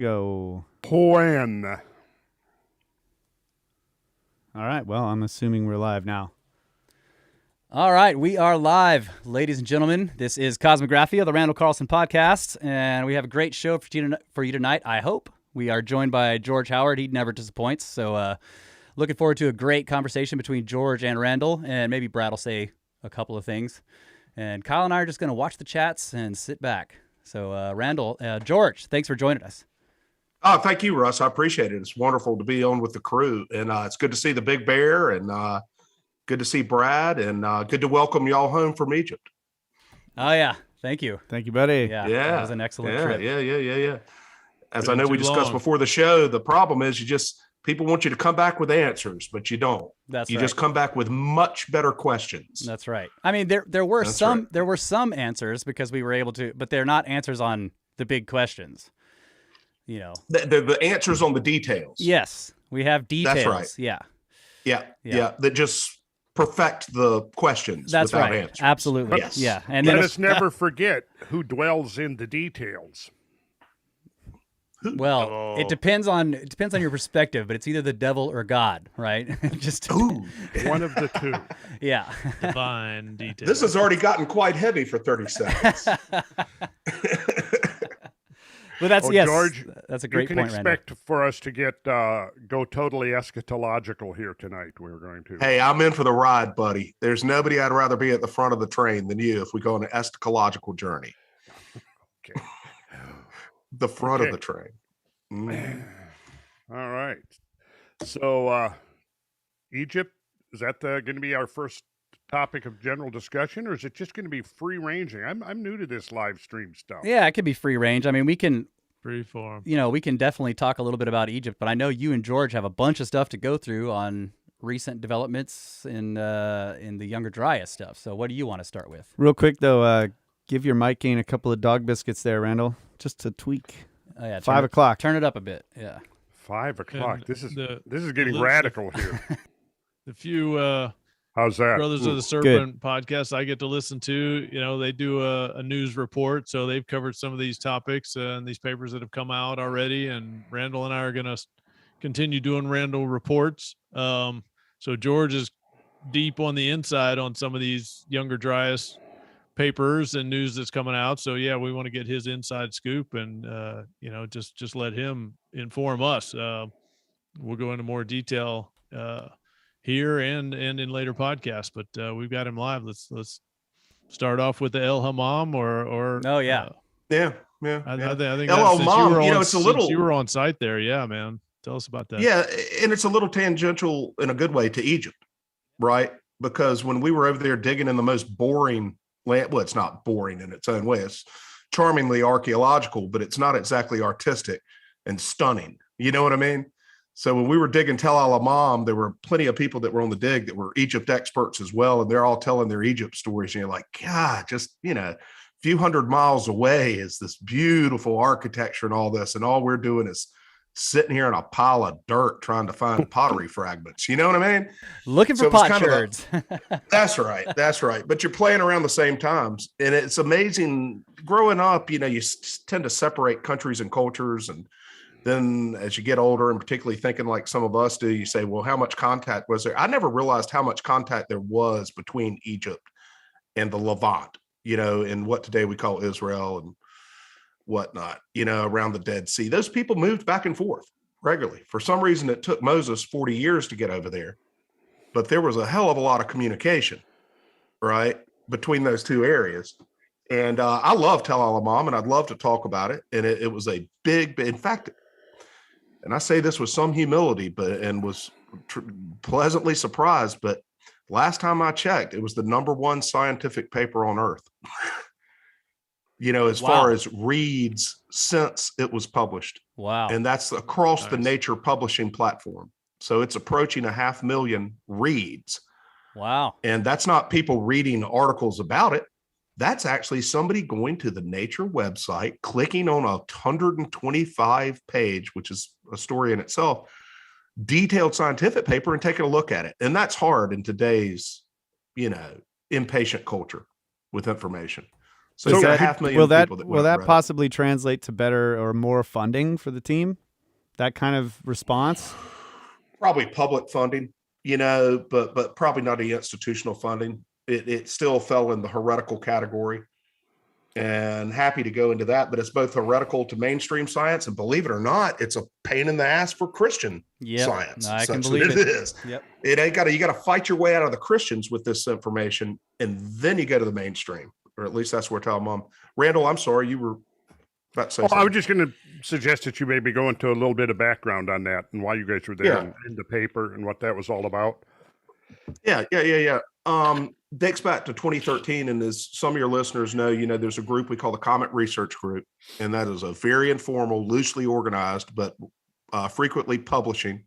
Go. When? All right. Well, I'm assuming we're live now. All right, we are live, ladies and gentlemen. This is Cosmographia, the Randall Carlson podcast, and we have a great show for you tonight, I hope. We are joined by George Howard. He never disappoints, so looking forward to a great conversation between George and Randall, and maybe Brad will say a couple of things. And Kyle and I are just going to watch the chats and sit back. So, Randall, George, thanks for joining us. Oh, thank you, Russ. I appreciate it. It's wonderful to be on with the crew, and it's good to see the Big Bear, and good to see Brad, and good to welcome y'all home from Egypt. Oh, yeah. Thank you. Thank you, buddy. Yeah. That was an excellent trip. Yeah. As I know we discussed before the show, the problem is people want you to come back with answers, but you don't. That's you right. just come back with much better questions. That's right. I mean, there were some answers because we were able to, but they're not answers on the big questions. You know, the answers on the details. Yes, we have details. That's right. Yeah. That just perfect the questions. That's without right. answers. Absolutely. Yes. Yeah. And let us never forget who dwells in the details. Well, it depends on your perspective, but it's either the devil or God, right? Just one of the two. Yeah. Divine details. This has already gotten quite heavy for 30 seconds. Well, that's George, that's a great point. You can expect for us to go totally eschatological here tonight. We're going to. Hey, I'm in for the ride, buddy. There's nobody I'd rather be at the front of the train than you if we go on an eschatological journey. Okay. The front of the train. All right. So, Egypt, is that going to be our first topic of general discussion, or is it just going to be free ranging? I'm new to this live stream stuff. Yeah, it could be free range. I mean, we can freeform. We can definitely talk a little bit about Egypt, but I know you and George have a bunch of stuff to go through on recent developments in the Younger Dryas stuff. So, what do you want to start with? Real quick though, give your mic gain a couple of dog biscuits there, Randall, just to tweak. Oh, yeah, 5 o'clock. Turn it up a bit. Yeah. 5 o'clock. And this is getting radical here. The few how's that? Brothers of the Serpent podcast I get to listen to, they do a news report, so they've covered some of these topics and these papers that have come out already. And Randall and I are going to continue doing Randall reports. So George is deep on the inside on some of these Younger Dryas papers and news that's coming out. So yeah, we want to get his inside scoop and just let him inform us. We'll go into more detail here and in later podcasts, but we've got him live. Let's start off with the el-Hammam or oh yeah. Yeah. I think el-Hammam, it's a little, you were on site there. Yeah, man. Tell us about that. Yeah. And it's a little tangential in a good way to Egypt, right? Because when we were over there digging in the most boring land, well, it's not boring in its own way. It's charmingly archaeological, but it's not exactly artistic and stunning. You know what I mean? So when we were digging Tel el-Hammam, there were plenty of people that were on the dig that were Egypt experts as well. And they're all telling their Egypt stories. And you're like, God, just, a few hundred miles away is this beautiful architecture and all this. And all we're doing is sitting here in a pile of dirt trying to find pottery fragments. You know what I mean? Looking for potsherds. That's right. But you're playing around the same times. And it's amazing. Growing up, you tend to separate countries and cultures. And then as you get older, and particularly thinking like some of us do, you say, well, how much contact was there? I never realized how much contact there was between Egypt and the Levant, in what today we call Israel and whatnot, around the Dead Sea. Those people moved back and forth regularly. For some reason, it took Moses 40 years to get over there, but there was a hell of a lot of communication, right, between those two areas. And I love Tel el-Hammam, and I'd love to talk about it. And it was a big, in fact, and I say this with some humility, and was pleasantly surprised, but last time I checked, it was the #1 scientific paper on Earth. As far as reads since it was published. Wow. And that's across the Nature publishing platform. So it's approaching 500,000 reads. Wow. And that's not people reading articles about it. That's actually somebody going to the Nature website, clicking on a 125 page, which is a story in itself, detailed scientific paper and taking a look at it. And that's hard in today's, impatient culture with information. So you got 500,000 people that will that possibly translate to better or more funding for the team? That kind of response? Probably public funding, but probably not any institutional funding. It still fell in the heretical category, and happy to go into that. But it's both heretical to mainstream science, and believe it or not, it's a pain in the ass for Christian science. I can believe it is. Yep. It ain't got to. You got to fight your way out of the Christians with this information, and then you go to the mainstream, or at least that's where I tell Mom. Randall, I'm sorry, you were about to say something. I was just going to suggest that you maybe go into a little bit of background on that and why you guys were there and in the paper and what that was all about. Yeah. Dates back to 2013, and as some of your listeners know, there's a group we call the Comet Research Group, and that is a very informal, loosely organized, but frequently publishing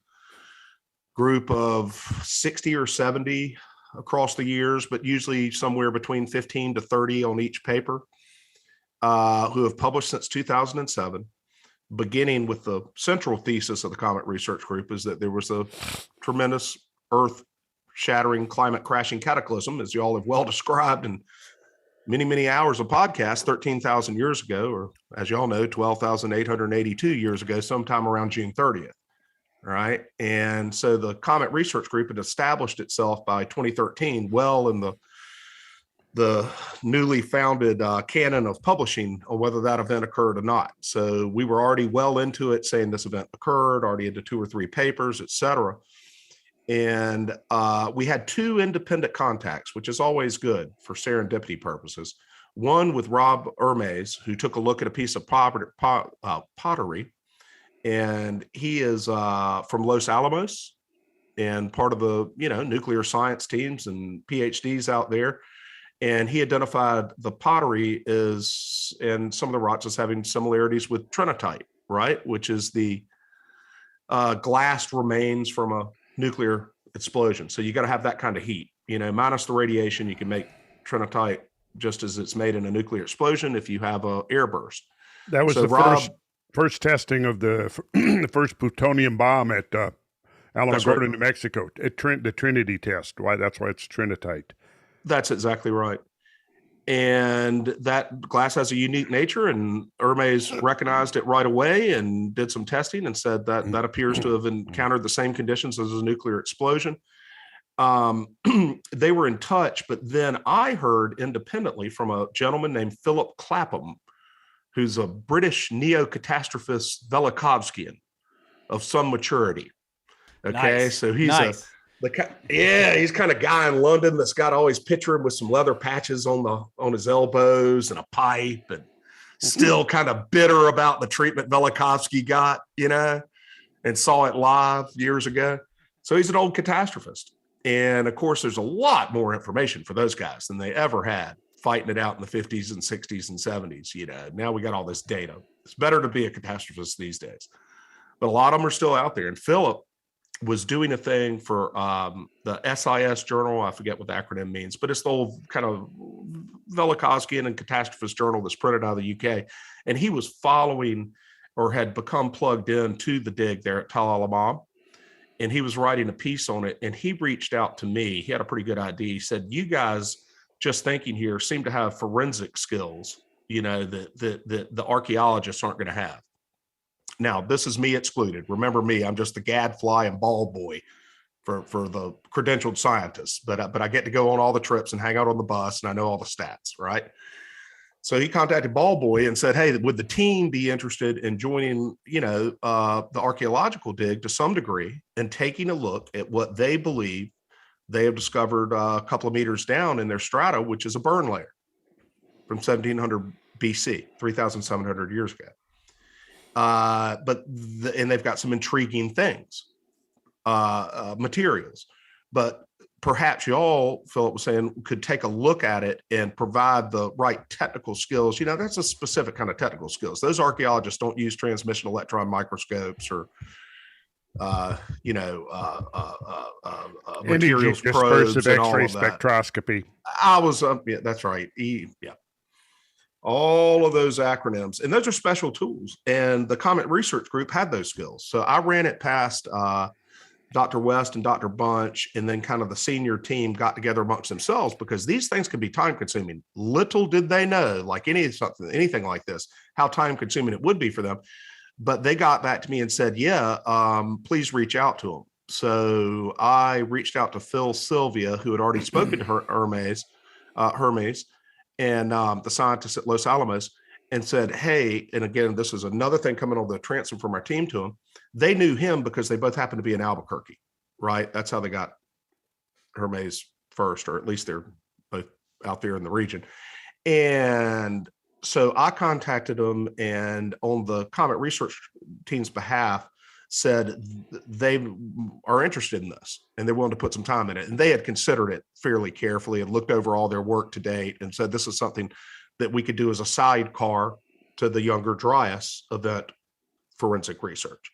group of 60 or 70 across the years, but usually somewhere between 15 to 30 on each paper, who have published since 2007, beginning with the central thesis of the Comet Research Group is that there was a tremendous earth-shattering, climate-crashing cataclysm, as you all have well described in many, many hours of podcast 13,000 years ago, or as you all know, 12,882 years ago, sometime around June 30th. All right. And so the Comet Research Group had established itself by 2013, well in the newly founded canon of publishing on whether that event occurred or not. So we were already well into it, saying this event occurred, already into 2 or 3 papers, et cetera. And we had 2 independent contacts, which is always good for serendipity purposes. One with Rob Hermes, who took a look at a piece of pottery, and he is from Los Alamos and part of the nuclear science teams and PhDs out there. And he identified the pottery and some of the rocks as having similarities with trinitite, right? Which is the glass remains from a nuclear explosion. So you got to have that kind of heat, minus the radiation. You can make trinitite just as it's made in a nuclear explosion if you have a airburst. That was first testing of the first plutonium bomb at Alamogordo, New Mexico. The Trinity test. That's why it's trinitite. That's exactly right. And that glass has a unique nature, and Hermes recognized it right away and did some testing and said that appears to have encountered the same conditions as a nuclear explosion. They were in touch, but then I heard independently from a gentleman named Philip Clapham, who's a British neo-catastrophist Velikovskian of some maturity. Okay, nice. So he's nice. He's kind of guy in London that's got always picture him with some leather patches on his elbows and a pipe, and still kind of bitter about the treatment Velikovsky got, and saw it live years ago. So he's an old catastrophist. And of course, there's a lot more information for those guys than they ever had fighting it out in the 50s and 60s and 70s. Now we got all this data. It's better to be a catastrophist these days, but a lot of them are still out there. And Philip was doing a thing for the SIS journal. I forget what the acronym means, but it's the old kind of Velikovskian and catastrophist journal that's printed out of the UK. And he was following or had become plugged in to the dig there at Tal al-Hammam. And he was writing a piece on it. And he reached out to me. He had a pretty good idea. He said, you guys, just thinking here, seem to have forensic skills, that the archaeologists aren't going to have. Now, this is me excluded. Remember me, I'm just the gadfly and ball boy for the credentialed scientists, but I get to go on all the trips and hang out on the bus, and I know all the stats, right? So he contacted Ball Boy and said, hey, would the team be interested in joining, the archaeological dig to some degree and taking a look at what they believe they have discovered a couple of meters down in their strata, which is a burn layer from 1700 BC, 3,700 years ago. And they've got some intriguing things, materials, but perhaps y'all, Philip was saying, could take a look at it and provide the right technical skills. That's a specific kind of technical skills. Those archaeologists don't use transmission electron microscopes or, materials probes and all X-ray of that. spectroscopy. I was, that's right. All of those acronyms, and those are special tools. And the Comet Research Group had those skills. So I ran it past Dr. West and Dr. Bunch, and then kind of the senior team got together amongst themselves, because these things can be time consuming. Little did they know, like anything like this, how time consuming it would be for them. But they got back to me and said, please reach out to them. So I reached out to Phil Sylvia, who had already spoken to Hermes, and the scientists at Los Alamos, and said, hey, and again, this is another thing coming on the transom from our team to him. They knew him because they both happened to be in Albuquerque, right? That's how they got Hermes first, or at least they're both out there in the region. And so I contacted them, and on the Comet Research team's behalf, said they are interested in this and they're willing to put some time in it. And they had considered it fairly carefully and looked over all their work to date and said, this is something that we could do as a sidecar to the Younger Dryas event forensic research,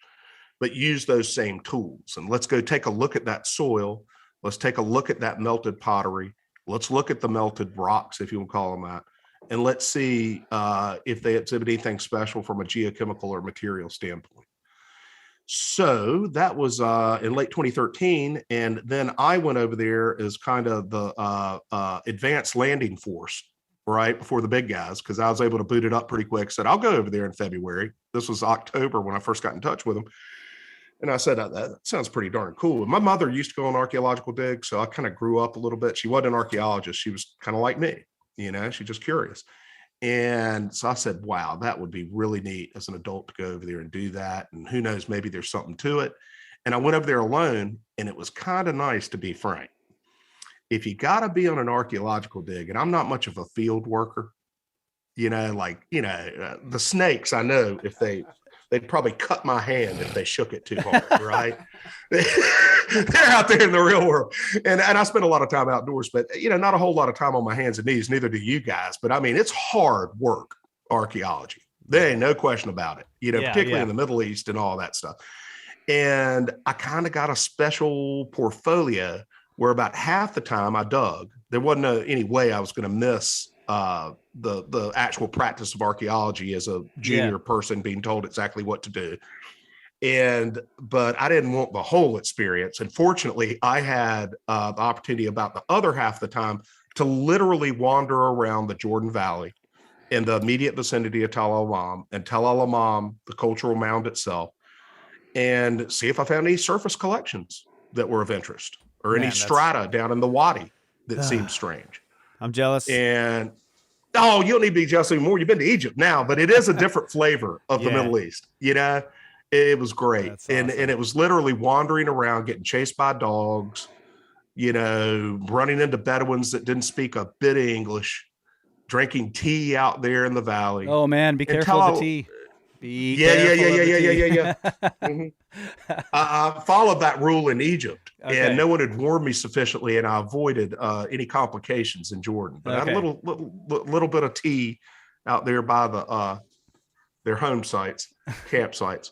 but use those same tools. And let's go take a look at that soil. Let's take a look at that melted pottery. Let's look at the melted rocks, if you want to call them that. And let's see if they exhibit anything special from a geochemical or material standpoint. So that was in late 2013. And then I went over there as kind of the advanced landing force, right before the big guys, because I was able to boot it up pretty quick. Said, I'll go over there in February. This was October when I first got in touch with them. And I said, that sounds pretty darn cool. And my mother used to go on archaeological digs, so I kind of grew up a little bit. She wasn't an archaeologist. She was kind of like me, she's just curious. And so I said, wow, that would be really neat as an adult to go over there and do that. And who knows, maybe there's something to it. And I went over there alone, and it was kind of nice, to be frank. If you got to be on an archaeological dig, and I'm not much of a field worker, the snakes, I know if they'd probably cut my hand if they shook it too hard, right? They're out there in the real world. And I spend a lot of time outdoors, but, not a whole lot of time on my hands and knees, neither do you guys. But I mean, it's hard work, archaeology. There ain't no question about it, particularly in the Middle East and all that stuff. And I kind of got a special portfolio where about half the time I dug, there wasn't any way I was going to miss the actual practice of archaeology as a junior person being told exactly what to do. But I didn't want the whole experience. And fortunately, I had the opportunity about the other half of the time to literally wander around the Jordan Valley in the immediate vicinity of Tel el-Hammam, and Tel el-Hammam, the cultural mound itself, and see if I found any surface collections that were of interest, or any strata down in the Wadi that seemed strange. I'm jealous. And you don't need to be jealous anymore. You've been to Egypt now, but it is a different flavor of the Middle East. It was great. Awesome. And it was literally wandering around, getting chased by dogs, running into Bedouins that didn't speak a bit of English, drinking tea out there in the valley. Oh man, be careful of the tea. Yeah. I followed that rule in Egypt, and no one had warned me sufficiently, and I avoided any complications in Jordan. But I had a little bit of tea out there by their home sites, campsites,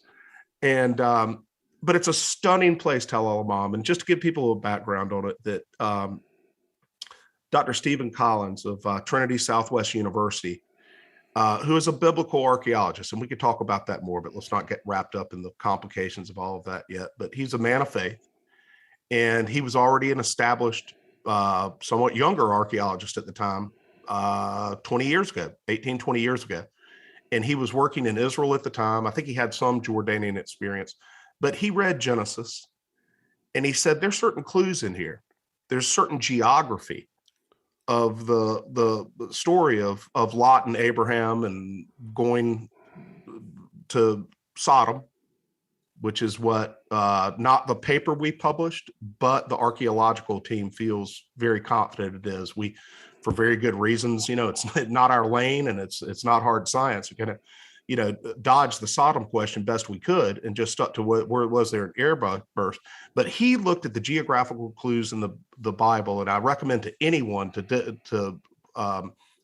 and but it's a stunning place, Tel el-Hammam. And just to give people a background on it, that Dr. Stephen Collins of Trinity Southwest University, who is a biblical archaeologist, and we could talk about that more, but let's not get wrapped up in the complications of all of that yet. But he's a man of faith, and he was already an established, somewhat younger archaeologist at the time, 20 years ago. And he was working in Israel at the time. I think he had some Jordanian experience, but he read Genesis, and he said, there's certain clues in here. There's certain geography of the story of Lot and Abraham and going to Sodom, which is what not the paper we published, but the archaeological team feels very confident it is. We, for very good reasons, it's not our lane, and it's not hard science. We kind of, dodged the Sodom question best we could and just stuck to where it was there in Airburst. But he looked at the geographical clues in the Bible, and I recommend to anyone to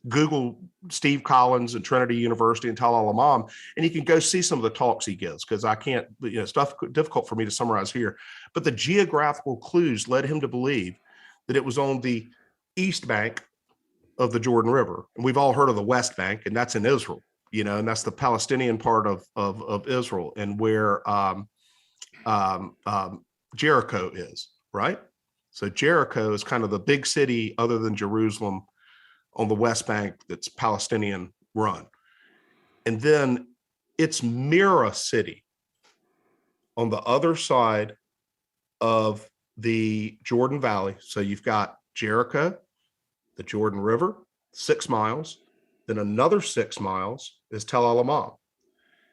Google Steve Collins and Trinity University and Tel el-Hammam, and you can go see some of the talks he gives, because I can't, stuff difficult for me to summarize here. But the geographical clues led him to believe that it was on the east bank of the Jordan River. And we've all heard of the West Bank, and that's in Israel. And that's the Palestinian part of Israel, and where Jericho is, right? So Jericho is kind of the big city other than Jerusalem on the West Bank that's Palestinian run. And then it's Mira City on the other side of the Jordan Valley. So you've got Jericho, the Jordan River, 6 miles. Then another 6 miles is Tel el-Hammam.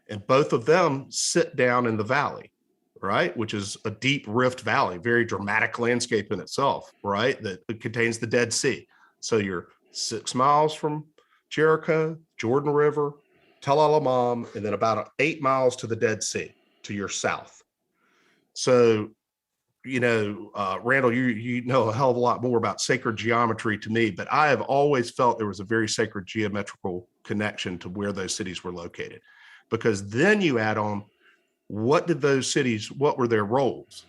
And both of them sit down in the valley, right? Which is a deep rift valley, very dramatic landscape in itself, right? That contains the Dead Sea. So you're 6 miles from Jericho, Jordan River, Tel el-Hammam, and then about 8 miles to the Dead Sea to your south. So, Randall, you know a hell of a lot more about sacred geometry to me, but I have always felt there was a very sacred geometrical connection to where those cities were located. Because then you add on, what were their roles?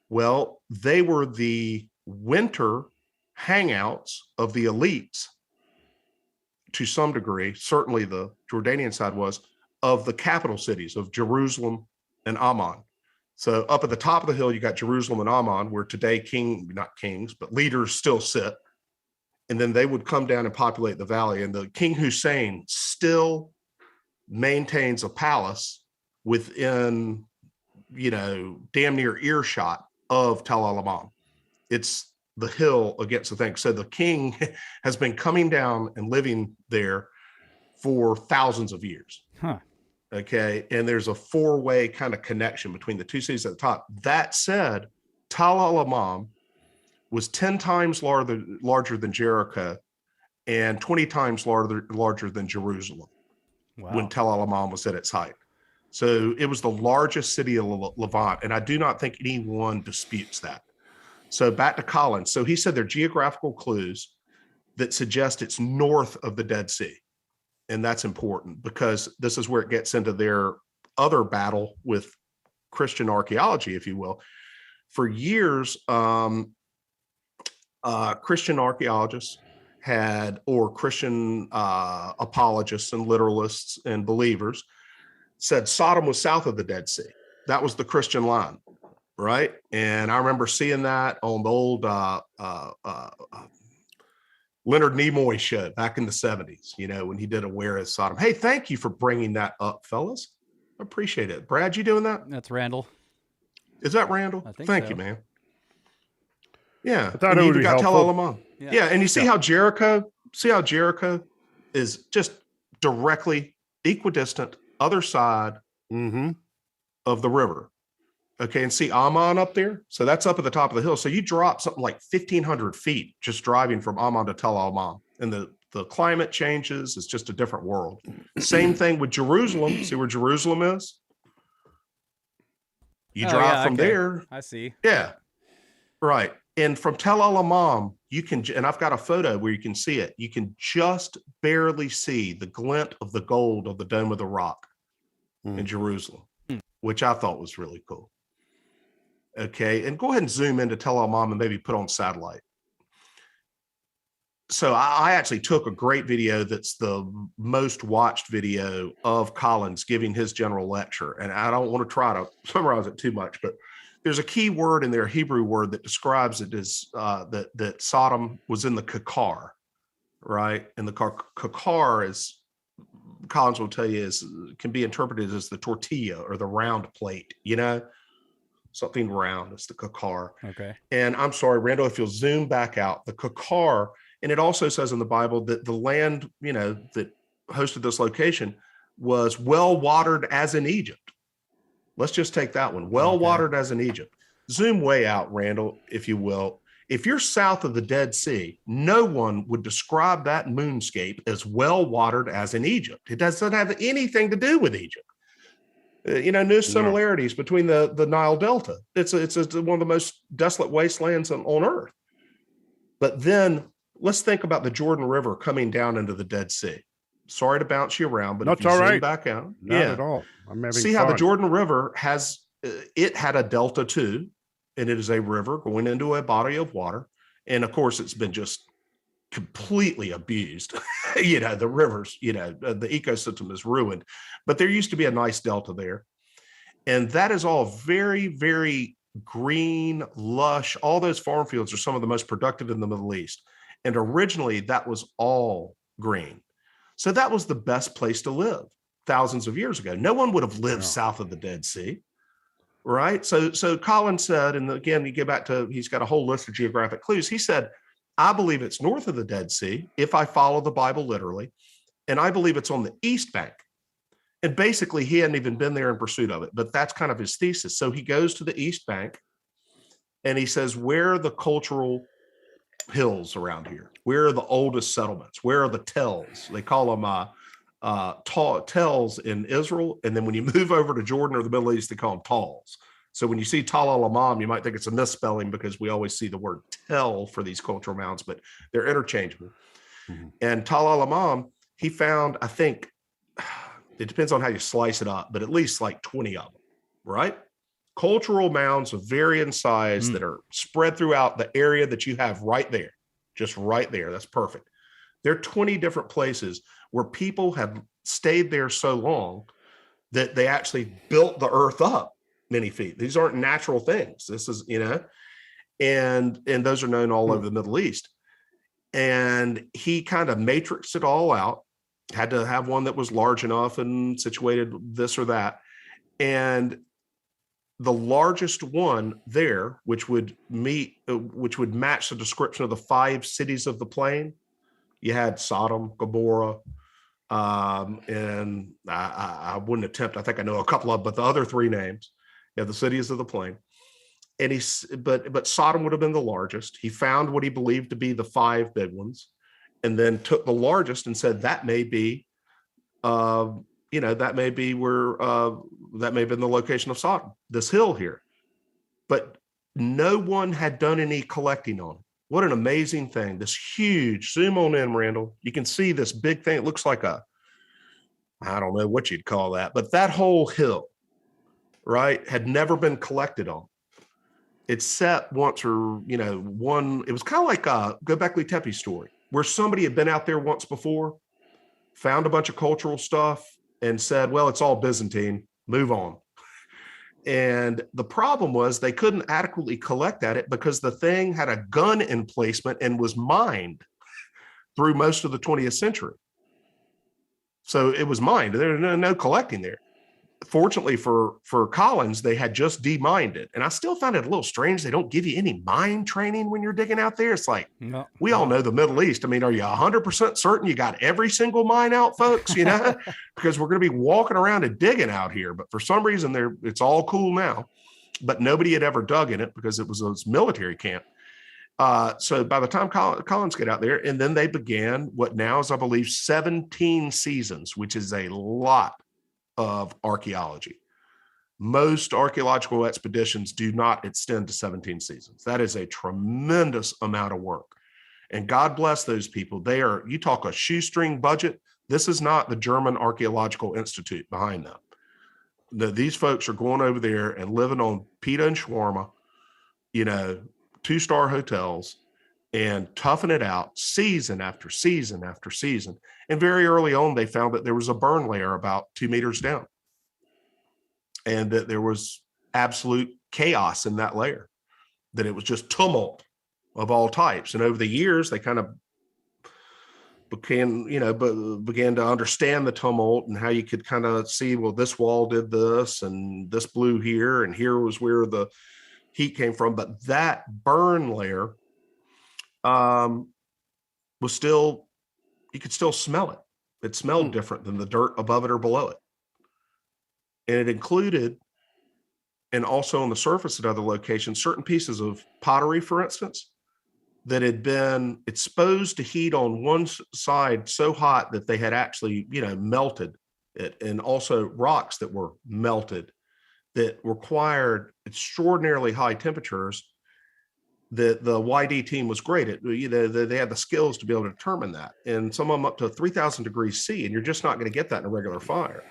Well, they were the winter hangouts of the elites to some degree, certainly the Jordanian side was, of the capital cities of Jerusalem and Amman. So up at the top of the hill, you got Jerusalem and Amman, where today not kings, but leaders still sit. And then they would come down and populate the valley. And the King Hussein still maintains a palace within, damn near earshot of Tel el-Hammam. It's the hill against the thing. So the king has been coming down and living there for thousands of years. Huh. Okay. And there's a 4-way kind of connection between the two cities at the top. That said, Tel el-Hammam was 10 times larger than Jericho and 20 times larger than Jerusalem. Wow. When Tel el-Hammam was at its height. So it was the largest city of Levant. And I do not think anyone disputes that. So back to Colin. So he said there are geographical clues that suggest it's north of the Dead Sea. And that's important because this is where it gets into their other battle with Christian archaeology, if you will. For years, Christian archaeologists or Christian apologists and literalists and believers said Sodom was south of the Dead Sea. That was the Christian line, right? And I remember seeing that on the old Leonard Nimoy show back in the 70s, when he did Where is Sodom? Hey, thank you for bringing that up, fellas. I appreciate it. Brad, you doing that? That's Randall. Is that Randall? I think Thank so. you, man. Yeah. I thought it would be helpful. Tel el-Hammam. Yeah. And you see how Jericho is just directly equidistant, other side of the river. Okay. And see Amman up there. So that's up at the top of the hill. So you drop something like 1,500 feet just driving from Amman to Tel el-Hammam. And the climate changes. It's just a different world. Same thing with Jerusalem. See where Jerusalem is? You drive from there. I see. Yeah. Right. And from Tel el-Hammam, you can, and I've got a photo where you can see it. You can just barely see the glint of the gold of the Dome of the Rock in Jerusalem, which I thought was really cool. Okay. And go ahead and zoom into Tel el-Hammam and maybe put on satellite. So I actually took a great video that's the most watched video of Collins giving his general lecture. And I don't want to try to summarize it too much, but there's a key word in there, a Hebrew word that describes it as that Sodom was in the Kakar, right? And the Kakar is, Collins will tell you, can be interpreted as the tortilla or the round plate, something round. It's the Kakar. Okay. And I'm sorry, Randall, if you'll zoom back out, the Kakar, and it also says in the Bible that the land, that hosted this location was well watered as in Egypt. Let's just take that one. Well watered as in Egypt. Zoom way out, Randall, if you will. If you're south of the Dead Sea, no one would describe that moonscape as well watered as in Egypt. It doesn't have anything to do with Egypt. No similarities between the Nile Delta. It's one of the most desolate wastelands on Earth. But then let's think about the Jordan River coming down into the Dead Sea. Sorry to bounce you around, but if you zoom back out, not at all. I'm having see fun. how the Jordan River had a delta too, and it is a river going into a body of water. And of course, it's been just completely abused. The rivers, the ecosystem is ruined, but there used to be a nice delta there. And that is all very, very green, lush. All those farm fields are some of the most productive in the Middle East. And originally that was all green. So that was the best place to live thousands of years ago. No one would have lived south of the Dead Sea, right? So Colin said, and again, you get back to, he's got a whole list of geographic clues. He said, I believe it's north of the Dead Sea if I follow the Bible literally, and I believe it's on the east bank. And basically, he hadn't even been there in pursuit of it, but that's kind of his thesis. So he goes to the east bank, and he says, where are the cultural hills around here? Where are the oldest settlements? Where are the tells? They call them tells in Israel. And then when you move over to Jordan or the Middle East, they call them talls. So when you see Tal el-Hammam, you might think it's a misspelling because we always see the word tell for these cultural mounds, but they're interchangeable. Mm-hmm. And Tal el-Hammam, he found, I think, it depends on how you slice it up, but at least like 20 of them, right? Cultural mounds of varying size that are spread throughout the area that you have right there, just right there. That's perfect. There are 20 different places where people have stayed there so long that they actually built the earth up many feet. These aren't natural things. This is, and those are known all over the Middle East. And he kind of matrixed it all out, had to have one that was large enough and situated this or that. And the largest one there, which would match the description of the 5 cities of the plain. You had Sodom, Gomorrah, and I wouldn't attempt, I think I know a couple of, but the other 3 names, you have the cities of the plain. And but Sodom would have been the largest. He found what he believed to be the 5 big ones, and then took the largest and said that may be, that may be where, that may have been the location of Sodom, this hill here. But no one had done any collecting on it. What an amazing thing. This huge, zoom on in, Randall. You can see this big thing. It looks like I don't know what you'd call that, but that whole hill, right, had never been collected on. It's set once or, one, it was kind of like a Göbekli Tepe story, where somebody had been out there once before, found a bunch of cultural stuff, and said, well, it's all Byzantine, move on. And the problem was they couldn't adequately collect at it because the thing had a gun emplacement and was mined through most of the 20th century. So it was mined. There was no collecting there. Fortunately for Collins, they had just demined it. And I still find it a little strange. They don't give you any mine training when you're digging out there. It's like, we all know the Middle East. I mean, are you 100% certain you got every single mine out, folks? Because we're going to be walking around and digging out here. But for some reason, it's all cool now. But nobody had ever dug in it because it was a military camp. So by the time Collins got out there, and then they began what now is, I believe, 17 seasons, which is a lot of archaeology. Most archaeological expeditions do not extend to 17 seasons. That is a tremendous amount of work. And God bless those people. You talk a shoestring budget. This is not the German Archaeological Institute behind them. These folks are going over there and living on pita and shawarma, 2-star hotels, and toughing it out season after season after season. And very early on, they found that there was a burn layer about 2 meters down, and that there was absolute chaos in that layer, that it was just tumult of all types. And over the years, they kind of began to understand the tumult and how you could kind of see, well, this wall did this and this blew here, and here was where the heat came from. But that burn layer was still, you could still smell it. It smelled different than the dirt above it or below it. And it included, and also on the surface at other locations, certain pieces of pottery, for instance, that had been exposed to heat on one side so hot that they had actually, melted it, and also rocks that were melted that required extraordinarily high temperatures. That the YD team was great at. They had the skills to be able to determine that, and some of them up to 3,000 degrees C, and you're just not going to get that in a regular fire.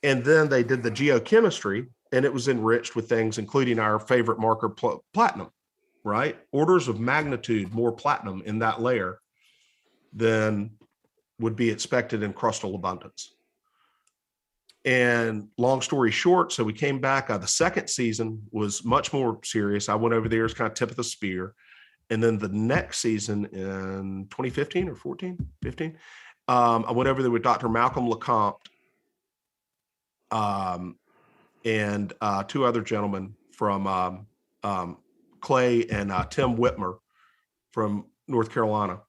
And then they did the geochemistry, and it was enriched with things including our favorite marker, platinum, right? Orders of magnitude more platinum in that layer than would be expected in crustal abundance. And long story short, so we came back. The second season was much more serious. I went over there as kind of tip of the spear. And then the next season in 2015 or 15, I went over there with Dr. Malcolm LeCompte and two other gentlemen from Clay and Tim Whitmer from North Carolina.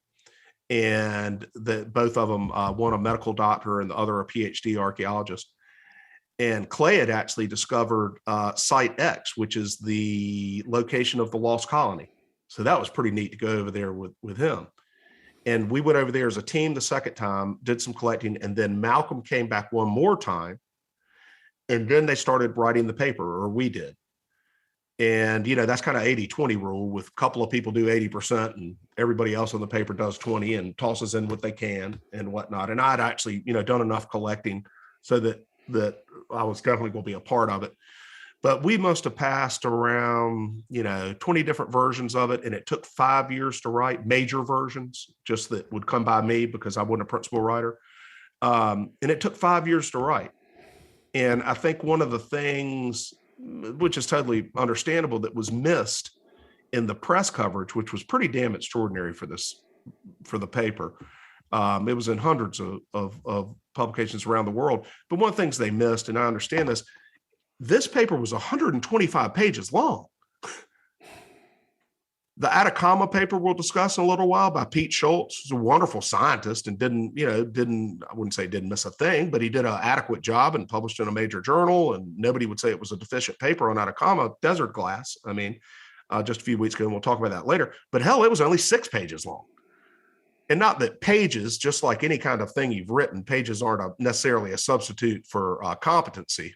And both of them, one a medical doctor and the other a PhD archaeologist. And Clay had actually discovered Site X, which is the location of the lost colony. So that was pretty neat to go over there with him. And we went over there as a team the second time, did some collecting, and then Malcolm came back one more time. And then they started writing the paper, or we did. And, that's kind of 80-20 rule, with a couple of people do 80% and everybody else on the paper does 20 and tosses in what they can and whatnot. And I'd actually, done enough collecting so that I was definitely going to be a part of it. But we must have passed around, 20 different versions of it. And it took 5 years to write, major versions, just that would come by me because I wasn't a principal writer. And it took 5 years to write. And I think one of the things, which is totally understandable, that was missed in the press coverage, which was pretty damn extraordinary for the paper. It was in hundreds of publications around the world. But one of the things they missed, and I understand this paper was 125 pages long. The Atacama paper we'll discuss in a little while by Pete Schultz, who's a wonderful scientist and didn't miss a thing, but he did an adequate job and published in a major journal, and nobody would say it was a deficient paper on Atacama Desert glass. I mean, just a few weeks ago, and we'll talk about that later, but hell, it was only 6 pages long. And not that pages, just like any kind of thing you've written, pages aren't necessarily a substitute for competency,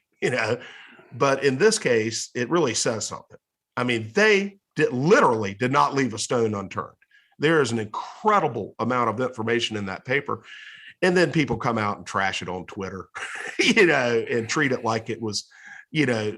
but in this case, it really says something. I mean, they literally did not leave a stone unturned. There is an incredible amount of information in that paper. And then people come out and trash it on Twitter, and treat it like it was,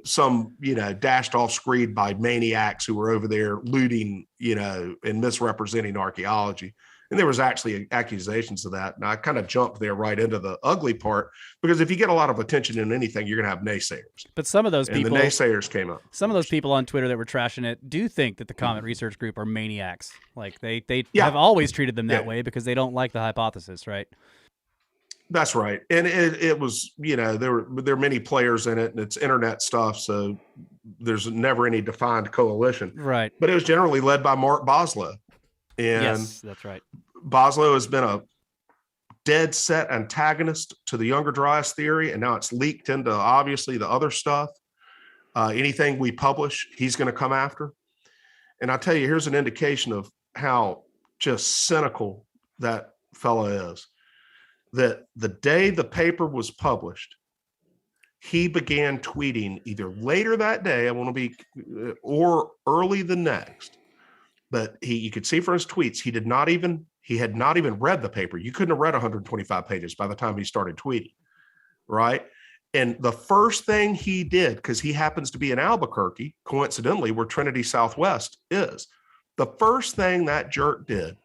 some, dashed off screed by maniacs who were over there looting, and misrepresenting archaeology. And there was actually accusations of that. And I kind of jumped there right into the ugly part, because if you get a lot of attention in anything, you're going to have naysayers. But some of those people, the naysayers came up. Some of those people on Twitter that were trashing it do think that the Comet Research Group are maniacs. Like they have always treated them that way because they don't like the hypothesis, right? That's right. And it was, there were many players in it, and it's internet stuff. So there's never any defined coalition. Right. But it was generally led by Mark Boslow. And yes, that's right. Boslow has been a dead set antagonist to the Younger Dryas theory, and now it's leaked into obviously the other stuff. Anything we publish, he's going to come after. And I tell you, here's an indication of how just cynical that fellow is. That the day the paper was published, he began tweeting either later that day, or early the next. But you could see from his tweets, he had not even read the paper. You couldn't have read 125 pages by the time he started tweeting, right? And the first thing he did, because he happens to be in Albuquerque, coincidentally, where Trinity Southwest is, the first thing that jerk did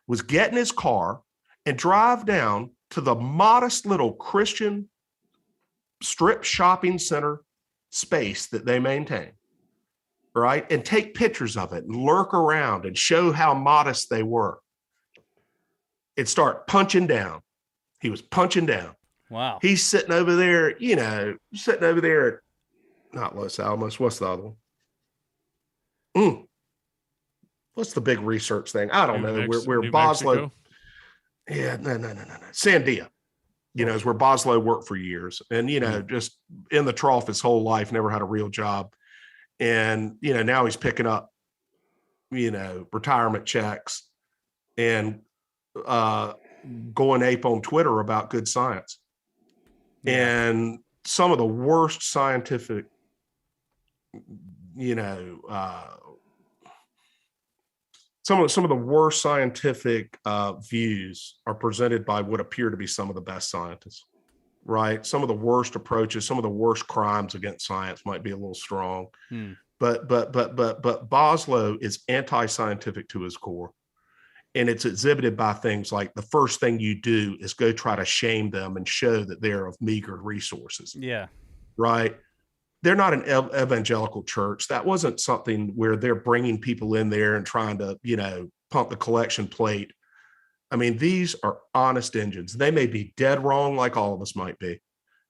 was get in his car and drive down to the modest little Christian strip shopping center space that they maintain. Right? And take pictures of it and lurk around and show how modest they were. And start punching down. He was punching down. Wow. He's sitting over there, at not Los Alamos. What's the other one? What's the big research thing? I don't know. Where Boslow. Yeah, no. Sandia. Is where Boslow worked for years. And, just in the trough his whole life, never had a real job. And, now he's picking up, retirement checks and going ape on Twitter about good science. Yeah. And some of the worst scientific, some of the worst scientific views are presented by what appear to be some of the best scientists. Right. Some of the worst approaches, some of the worst crimes against science might be a little strong, but Boslow is anti-scientific to his core. And it's exhibited by things like the first thing you do is go try to shame them and show that they're of meager resources. Yeah. Right. They're not an evangelical church. That wasn't something where they're bringing people in there and trying to, pump the collection plate. I mean, these are honest engines. They may be dead wrong, like all of us might be.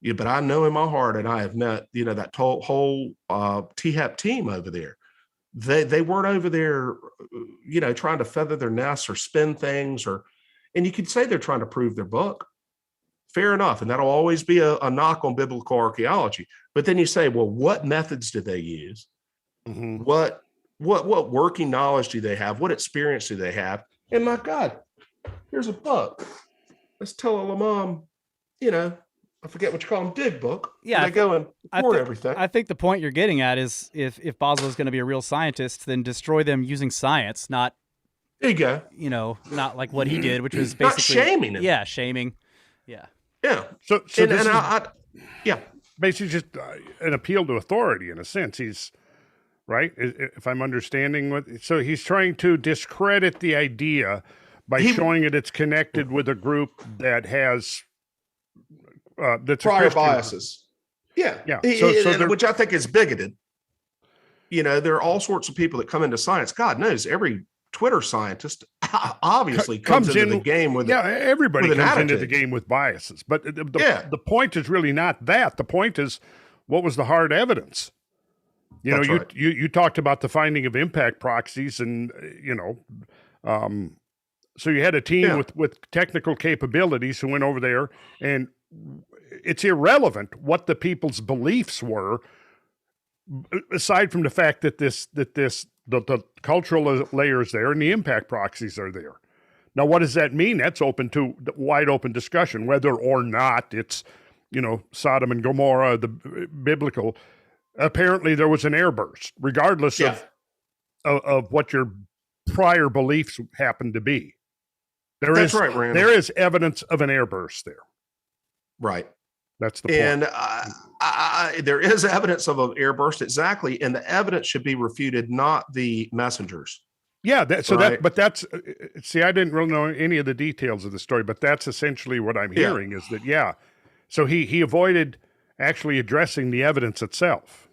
Yeah, but I know in my heart, and I have met, that whole THEP team over there. They weren't over there, trying to feather their nests or spin things, and you could say they're trying to prove their book. Fair enough. And that'll always be a knock on biblical archaeology. But then you say, well, what methods do they use? Mm-hmm. What working knowledge do they have? What experience do they have? And my God, here's a book. Let's tell el-Hammam, I forget what you call them, dig book. Yeah. They go and record everything. I think the point you're getting at is if Boswell is going to be a real scientist, then destroy them using science, not, there you go. Not like what he did, which was basically not shaming him. Yeah. Shaming. Yeah. Yeah. So yeah. Basically just an appeal to authority in a sense. He's right. If I'm understanding so he's trying to discredit the idea by showing it's connected with a group that has that's prior biases. Yeah. Yeah. Which I think is bigoted. There are all sorts of people that come into science. God knows every Twitter scientist obviously comes into the game with everybody with comes into the game with biases, but the point is really not that. The point is, what was the hard evidence? You talked about the finding of impact proxies, and so you had a team with technical capabilities who went over there, and it's irrelevant what the people's beliefs were, aside from the fact that the cultural layers there and the impact proxies are there. Now, what does that mean? That's open to wide open discussion, whether or not it's, Sodom and Gomorrah, the biblical. Apparently, there was an airburst, regardless of what your prior beliefs happen to be. That's right, Randall. There is evidence of an airburst there. Right. That's the point. And there is evidence of an airburst, exactly, and the evidence should be refuted, not the messengers. Yeah, I didn't really know any of the details of the story, but that's essentially what I'm hearing is that, so he avoided actually addressing the evidence itself.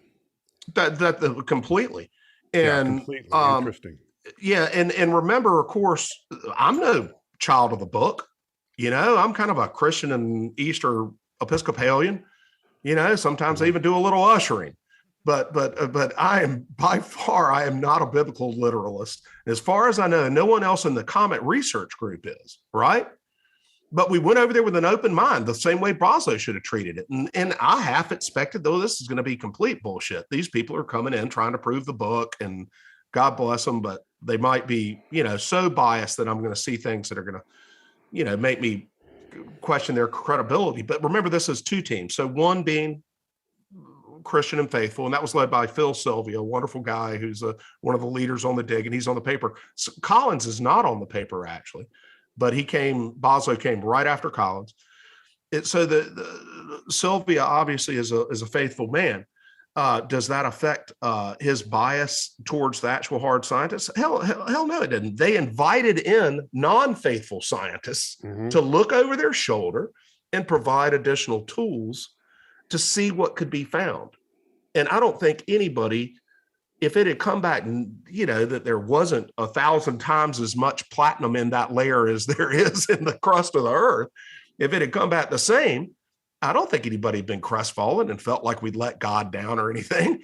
That completely. And completely interesting. Yeah, and remember, of course, I'm no child of the book. I'm kind of a Christian and Easter Episcopalian. Sometimes I even do a little ushering. But I am I am not a biblical literalist. As far as I know, no one else in the Comet Research Group is, right? But we went over there with an open mind, the same way Boswell should have treated it. And I half expected, though, this is going to be complete bullshit. These people are coming in trying to prove the book, and God bless them, but they might be, so biased that I'm going to see things that are going to, make me question their credibility. But remember, this is two teams. So one being Christian and faithful, and that was led by Phil Sylvia, a wonderful guy who's one of the leaders on the dig, and he's on the paper. So Collins is not on the paper, actually, but Boswell came right after Collins. So the Sylvia obviously is a faithful man. Does that affect his bias towards the actual hard scientists? Hell no, it didn't. They invited in non-faithful scientists to look over their shoulder and provide additional tools to see what could be found. And I don't think anybody, if it had come back, that there wasn't 1,000 times as much platinum in that layer as there is in the crust of the earth, if it had come back the same, I don't think anybody had been crestfallen and felt like we'd let God down or anything.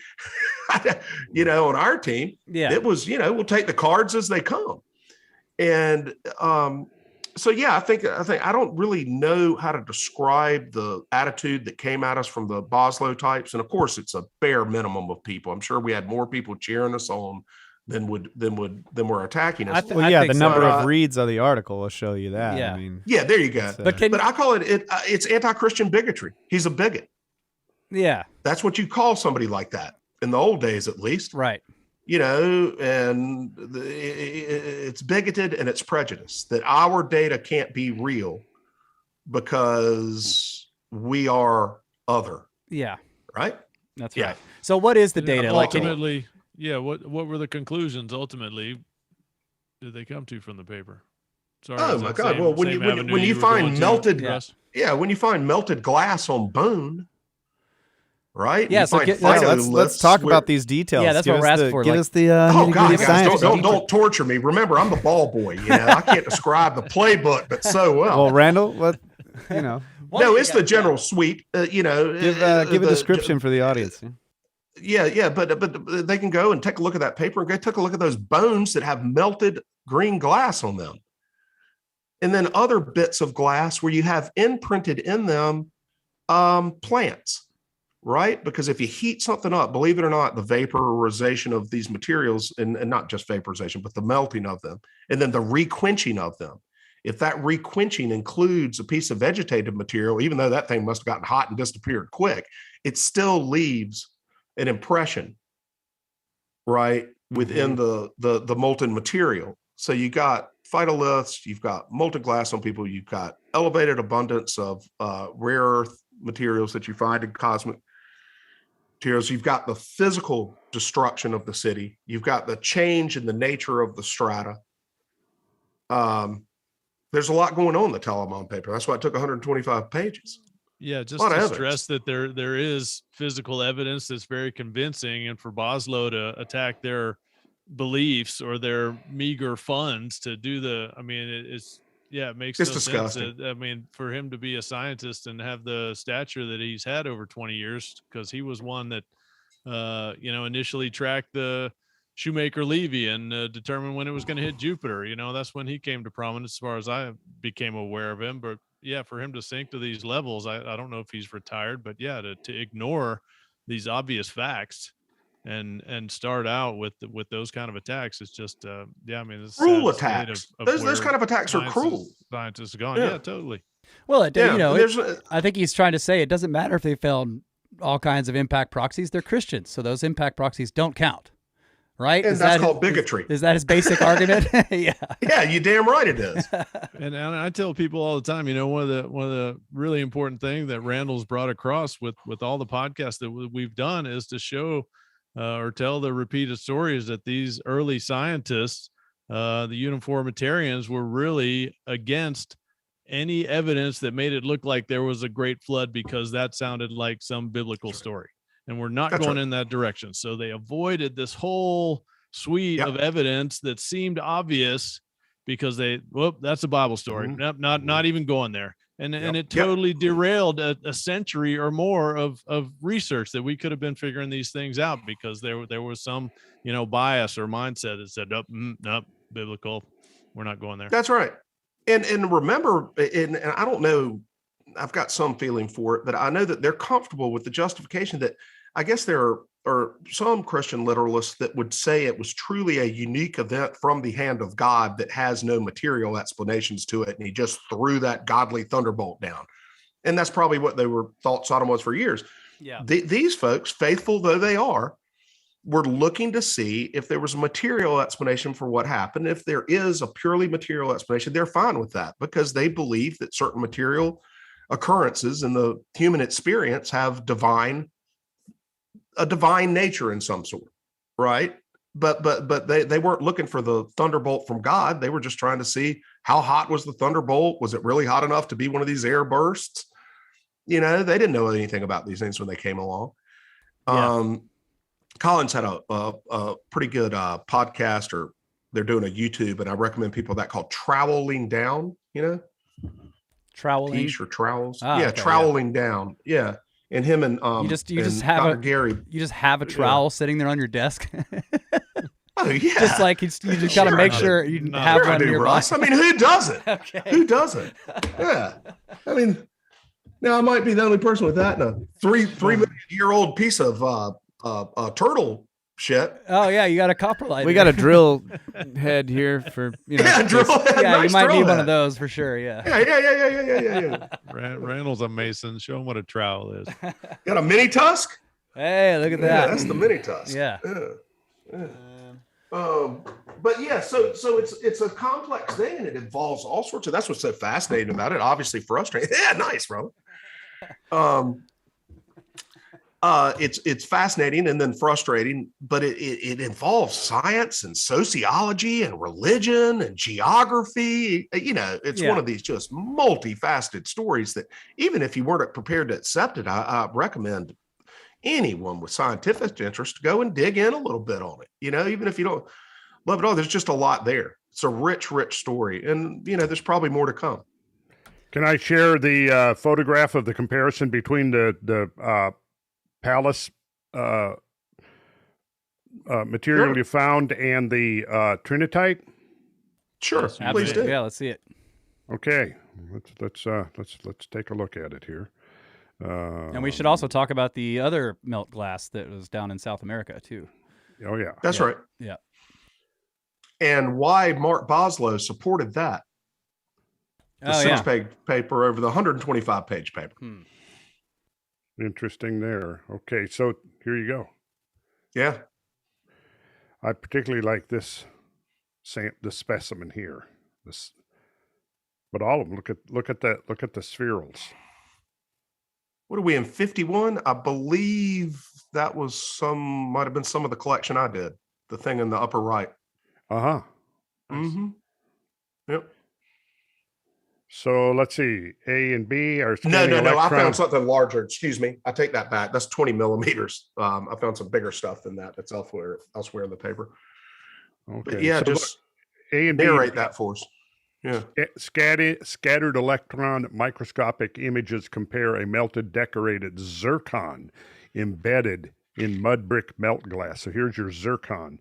On our team, it was, we'll take the cards as they come. And I think I don't really know how to describe the attitude that came at us from the Boswell types. And of course, it's a bare minimum of people. I'm sure we had more people cheering us on than were attacking us. The number of reads of the article will show you that. Yeah. There you go. But I call it's anti-Christian bigotry. He's a bigot. Yeah. That's what you call somebody like that in the old days, at least. Right. And it's bigoted and it's prejudice that our data can't be real because we are other. Yeah. Right. That's right. So what is the data? Ultimately, what were the conclusions ultimately did they come to from the paper? Sorry, Oh is my that God! same- Well, when same you avenue when you were going find to, melted, Russ? when you find melted glass on bone, right? Yeah, You so find get- Yeah, phytoliths let's talk where- about these details. Yeah, that's what we're asking for, Give like- us the Oh nitty-gritty God, of guys, science. don't torture me. Remember, I'm the ball boy. You know, I can't describe the playbook, but so well. Well, Randall, what you know? No, it's the general suite. You know, Give a description for the audience. Yeah, but they can go and take a look at that paper and go take a look at those bones that have melted green glass on them, and then other bits of glass where you have imprinted in them plants, right? Because if you heat something up, believe it or not, the vaporization of these materials, and not just vaporization, but the melting of them, and then the requenching of them. If that requenching includes a piece of vegetative material, even though that thing must have gotten hot and disappeared quick, it still leaves an impression, right, within the molten material. So you got phytoliths, you've got molten glass on people, you've got elevated abundance of rare earth materials that you find in cosmic materials. You've got the physical destruction of the city. You've got the change in the nature of the strata. There's a lot going on in the el-Hammam paper. That's why it took 125 pages. Yeah, just lot of to evidence. stress that there is physical evidence that's very convincing, and for Boslow to attack their beliefs or their meager funds to do it makes It's no disgusting. sense. I mean, for him to be a scientist and have the stature that he's had over 20 years, because he was one that initially tracked the Shoemaker-Levy and determined when it was going to hit Jupiter. That's when he came to prominence as far as I became aware of him. But yeah, for him to sink to these levels, I don't know if he's retired, but yeah, to ignore these obvious facts and start out with those kind of attacks, it's just it's a Cruel sad state attacks. of Those where kind of attacks are cruel. Scientists are gone. Yeah. Yeah, totally. Well, Yeah, I think he's trying to say it doesn't matter if they found all kinds of impact proxies. They're Christians, so those impact proxies don't count, right? and that's called bigotry. Is that his basic argument? Yeah. Yeah, you damn right it is. And I tell people all the time, one of the really important things that Randall's brought across with all the podcasts that we've done is to show or tell the repeated stories that these early scientists, the uniformitarians, were really against any evidence that made it look like there was a great flood, because that sounded like some biblical story, and we're not That's going right. in that direction. So they avoided this whole suite Yep. of evidence that seemed obvious, because that's a Bible story. Mhm. Nope, not even going there. And Yep. it Yep. totally derailed a century or more of research that we could have been figuring these things out, because there was some bias or mindset that said nope, biblical, we're not going there. That's right. And remember, and I don't know, I've got some feeling for it, but I know that they're comfortable with the justification that I guess there are some Christian literalists that would say it was truly a unique event from the hand of God that has no material explanations to it, and he just threw that godly thunderbolt down. And that's probably what they thought Sodom was for years. Yeah. These folks, faithful though they are, were looking to see if there was a material explanation for what happened. If there is a purely material explanation, they're fine with that, because they believe that certain material occurrences in the human experience have a divine nature in some sort, right? But they weren't looking for the thunderbolt from God. They were just trying to see how hot was the thunderbolt. Was it really hot enough to be one of these airbursts? They didn't know anything about these things when they came along. Yeah. Collins had a pretty good podcast, or they're doing a YouTube, and I recommend people that, called Troweling Down, Troweling. Quiche or trowels. Ah, Yeah, okay, Troweling Down. Yeah. And him and You just and have Dr. a Gary. You just have a trowel sitting there on your desk. Oh yeah. Just like you just got to Sure make I do. sure you Sure have Sure I one do, nearby. Russ. I mean, who doesn't? Okay. Who doesn't? Yeah. I mean, now I might be the only person with that in a 3 million-year-old piece of turtle shit. Oh yeah, you got a copper lighter. We got a drill head here for Yeah, drill. Yeah, Nice you might drill need one head. of those for sure. Yeah. Yeah. Randall's a Mason. Show him what a trowel is. Got a mini tusk? Hey, look at Yeah, that. that's the mini tusk. Yeah. But yeah, so it's a complex thing, and it involves all sorts of. That's what's so fascinating about it. Obviously frustrating. Yeah, nice, bro. It's fascinating and then frustrating, but it involves science and sociology and religion and geography. It's one of these just multifaceted stories that even if you weren't prepared to accept it, I recommend anyone with scientific interest to go and dig in a little bit on it. Even if you don't love it all, there's just a lot there. It's a rich story, and there's probably more to come. Can I share the photograph of the comparison between the Pallas material you found and the trinitite? Sure, please do. Yeah, let's see it. Okay, let's take a look at it here. And we should also talk about the other melt glass that was down in South America too. Oh yeah, that's right. Yeah, and why Mark Boslow supported that. The 6-page paper over the 125-page paper. Interesting there. Okay, so here you go. Yeah. I particularly like this specimen here. But all of them, look at that. Look at the spherals. What are we in 51? I believe that was might have been some of the collection I did. The thing in the upper right. Uh-huh. Mm-hmm. Yep. So let's see. A and B are no. I found something larger. Excuse me. I take that back. That's 20 millimeters. I found some bigger stuff than that. That's elsewhere in the paper. Okay. But yeah, so just A and B narrate that for us. Yeah. Scattered electron microscopic images compare a melted decorated zircon embedded in mud brick melt glass. So here's your zircon.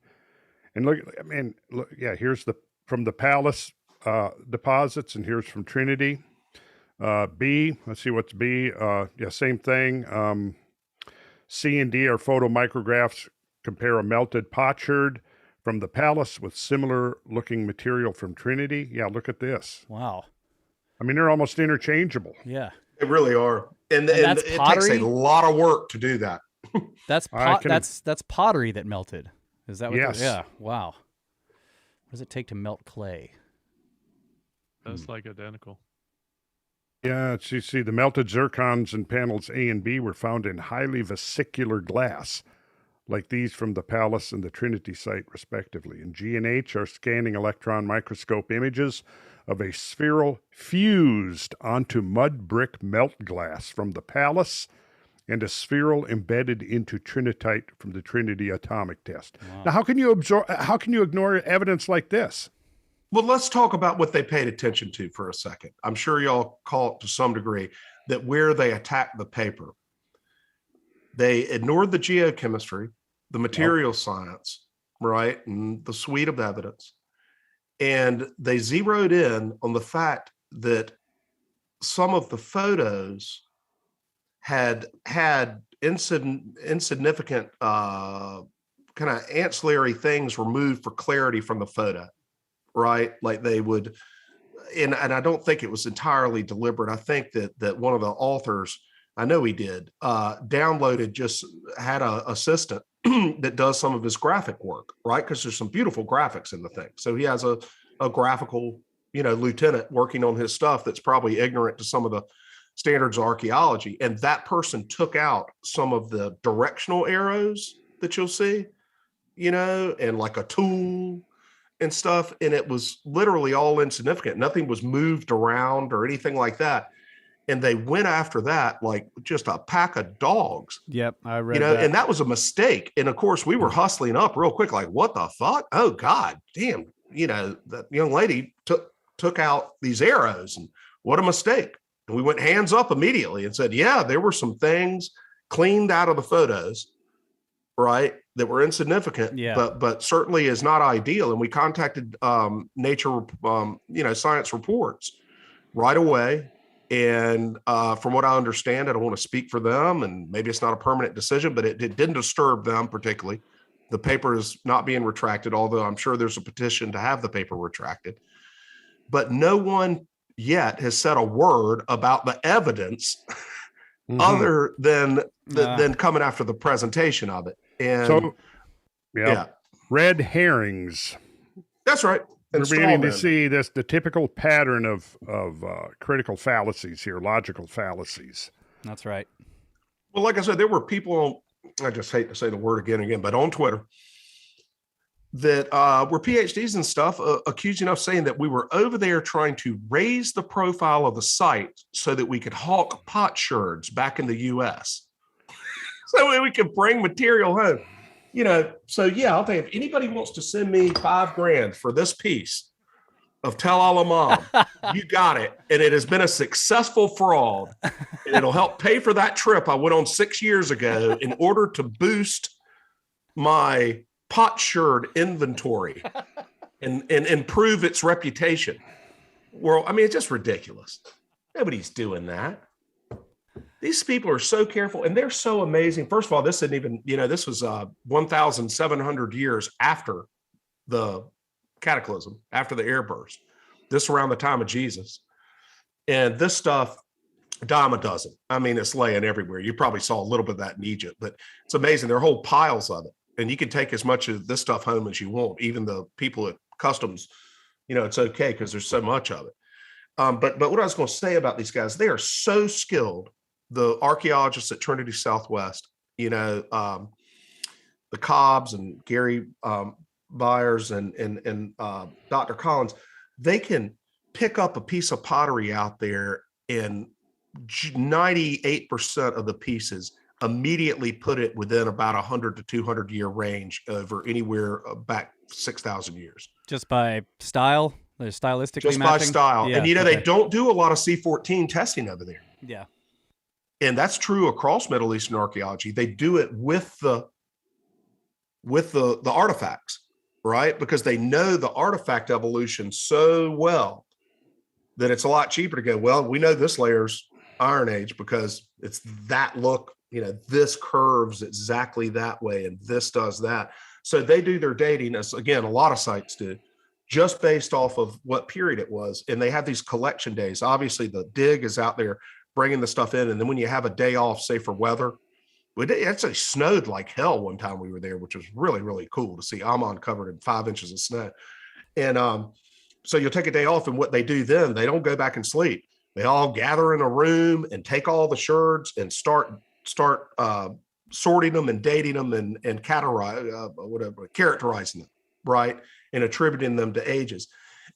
And look, here's from the Pallas deposits, and here's from Trinity. B, let's see what's B. Same thing. C and D are photomicrographs, compare a melted potsherd from the Pallas with similar looking material from Trinity. Yeah, look at this. Wow. I mean, they're almost interchangeable. Yeah. They really are. And it takes a lot of work to do that. That's pottery that melted. Is that what? Yes. Yeah. Wow. What does it take to melt clay? That's like identical. Yeah, you see, the melted zircons in panels A and B were found in highly vesicular glass, like these from the Pallas and the Trinity site, respectively. And G and H are scanning electron microscope images of a spheral fused onto mud brick melt glass from the Pallas and a spheral embedded into trinitite from the Trinity atomic test. Wow. Now, how can you ignore evidence like this? Well, let's talk about what they paid attention to for a second. I'm sure y'all caught to some degree that where they attacked the paper, they ignored the geochemistry, the material science, right, and the suite of evidence, and they zeroed in on the fact that some of the photos had insignificant kind of ancillary things removed for clarity from the photo. Right, like they would, and I don't think it was entirely deliberate. I think that one of the authors, I know he did, downloaded, just had an assistant that does some of his graphic work, right? Because there's some beautiful graphics in the thing. So he has a graphical, lieutenant working on his stuff that's probably ignorant to some of the standards of archaeology, and that person took out some of the directional arrows that you'll see, and like a tool and stuff, and it was literally all insignificant. Nothing was moved around or anything like that. And they went after that like just a pack of dogs. Yep, I read that. And that was a mistake. And of course, we were hustling up real quick, like, what the fuck? Oh God, damn! That young lady took out these arrows, and what a mistake. And we went hands up immediately and said, yeah, there were some things cleaned out of the photos, right, that were insignificant, but certainly is not ideal. And we contacted Nature, Science Reports right away. And from what I understand, I don't want to speak for them, and maybe it's not a permanent decision, but it didn't disturb them particularly. The paper is not being retracted, although I'm sure there's a petition to have the paper retracted. But no one yet has said a word about the evidence other than coming after the presentation of it. And so, red herrings. That's right. We're beginning to see the typical pattern of critical fallacies here, logical fallacies. That's right. But like I said, there were people on, I just hate to say the word again, but on Twitter that were PhDs and stuff accusing us, saying that we were over there trying to raise the profile of the site so that we could hawk potsherds back in the U.S. so we could bring material home. So yeah, I'll tell you, if anybody wants to send me $5,000 for this piece of tell el-Hammam, you got it. And it has been a successful fraud. And it'll help pay for that trip I went on 6 years ago in order to boost my potsherd inventory and improve its reputation. Well, I mean, it's just ridiculous. Nobody's doing that. These people are so careful and they're so amazing. First of all, this isn't even, this was 1,700 years after the Cataclysm, after the Airburst. This around the time of Jesus. And this stuff, dime a dozen. I mean, it's laying everywhere. You probably saw a little bit of that in Egypt, but it's amazing. There are whole piles of it. And you can take as much of this stuff home as you want. Even the people at Customs, it's okay because there's so much of it. But what I was going to say about these guys, they are so skilled. The archaeologists at Trinity Southwest, the Cobbs and Gary Byers and Dr. Collins, they can pick up a piece of pottery out there and 98% of the pieces immediately put it within about 100 to 200 year range over anywhere back 6,000 years. Just by style, they're stylistically just matching? By style. Yeah, and they don't do a lot of C14 testing over there. Yeah. And that's true across Middle Eastern archaeology. They do it with the artifacts, right? Because they know the artifact evolution so well that it's a lot cheaper to go, well, we know this layer's Iron Age because it's that look, this curves exactly that way and this does that. So they do their dating, as again, a lot of sites do, just based off of what period it was. And they have these collection days. Obviously, the dig is out there bringing the stuff in. And then when you have a day off, say for weather, it actually snowed like hell one time we were there, which was really, really cool to see Amman covered in 5 inches of snow. And so you'll take a day off, and what they do then, they don't go back and sleep. They all gather in a room and take all the sherds and start sorting them and dating them and characterizing them, right? And attributing them to ages.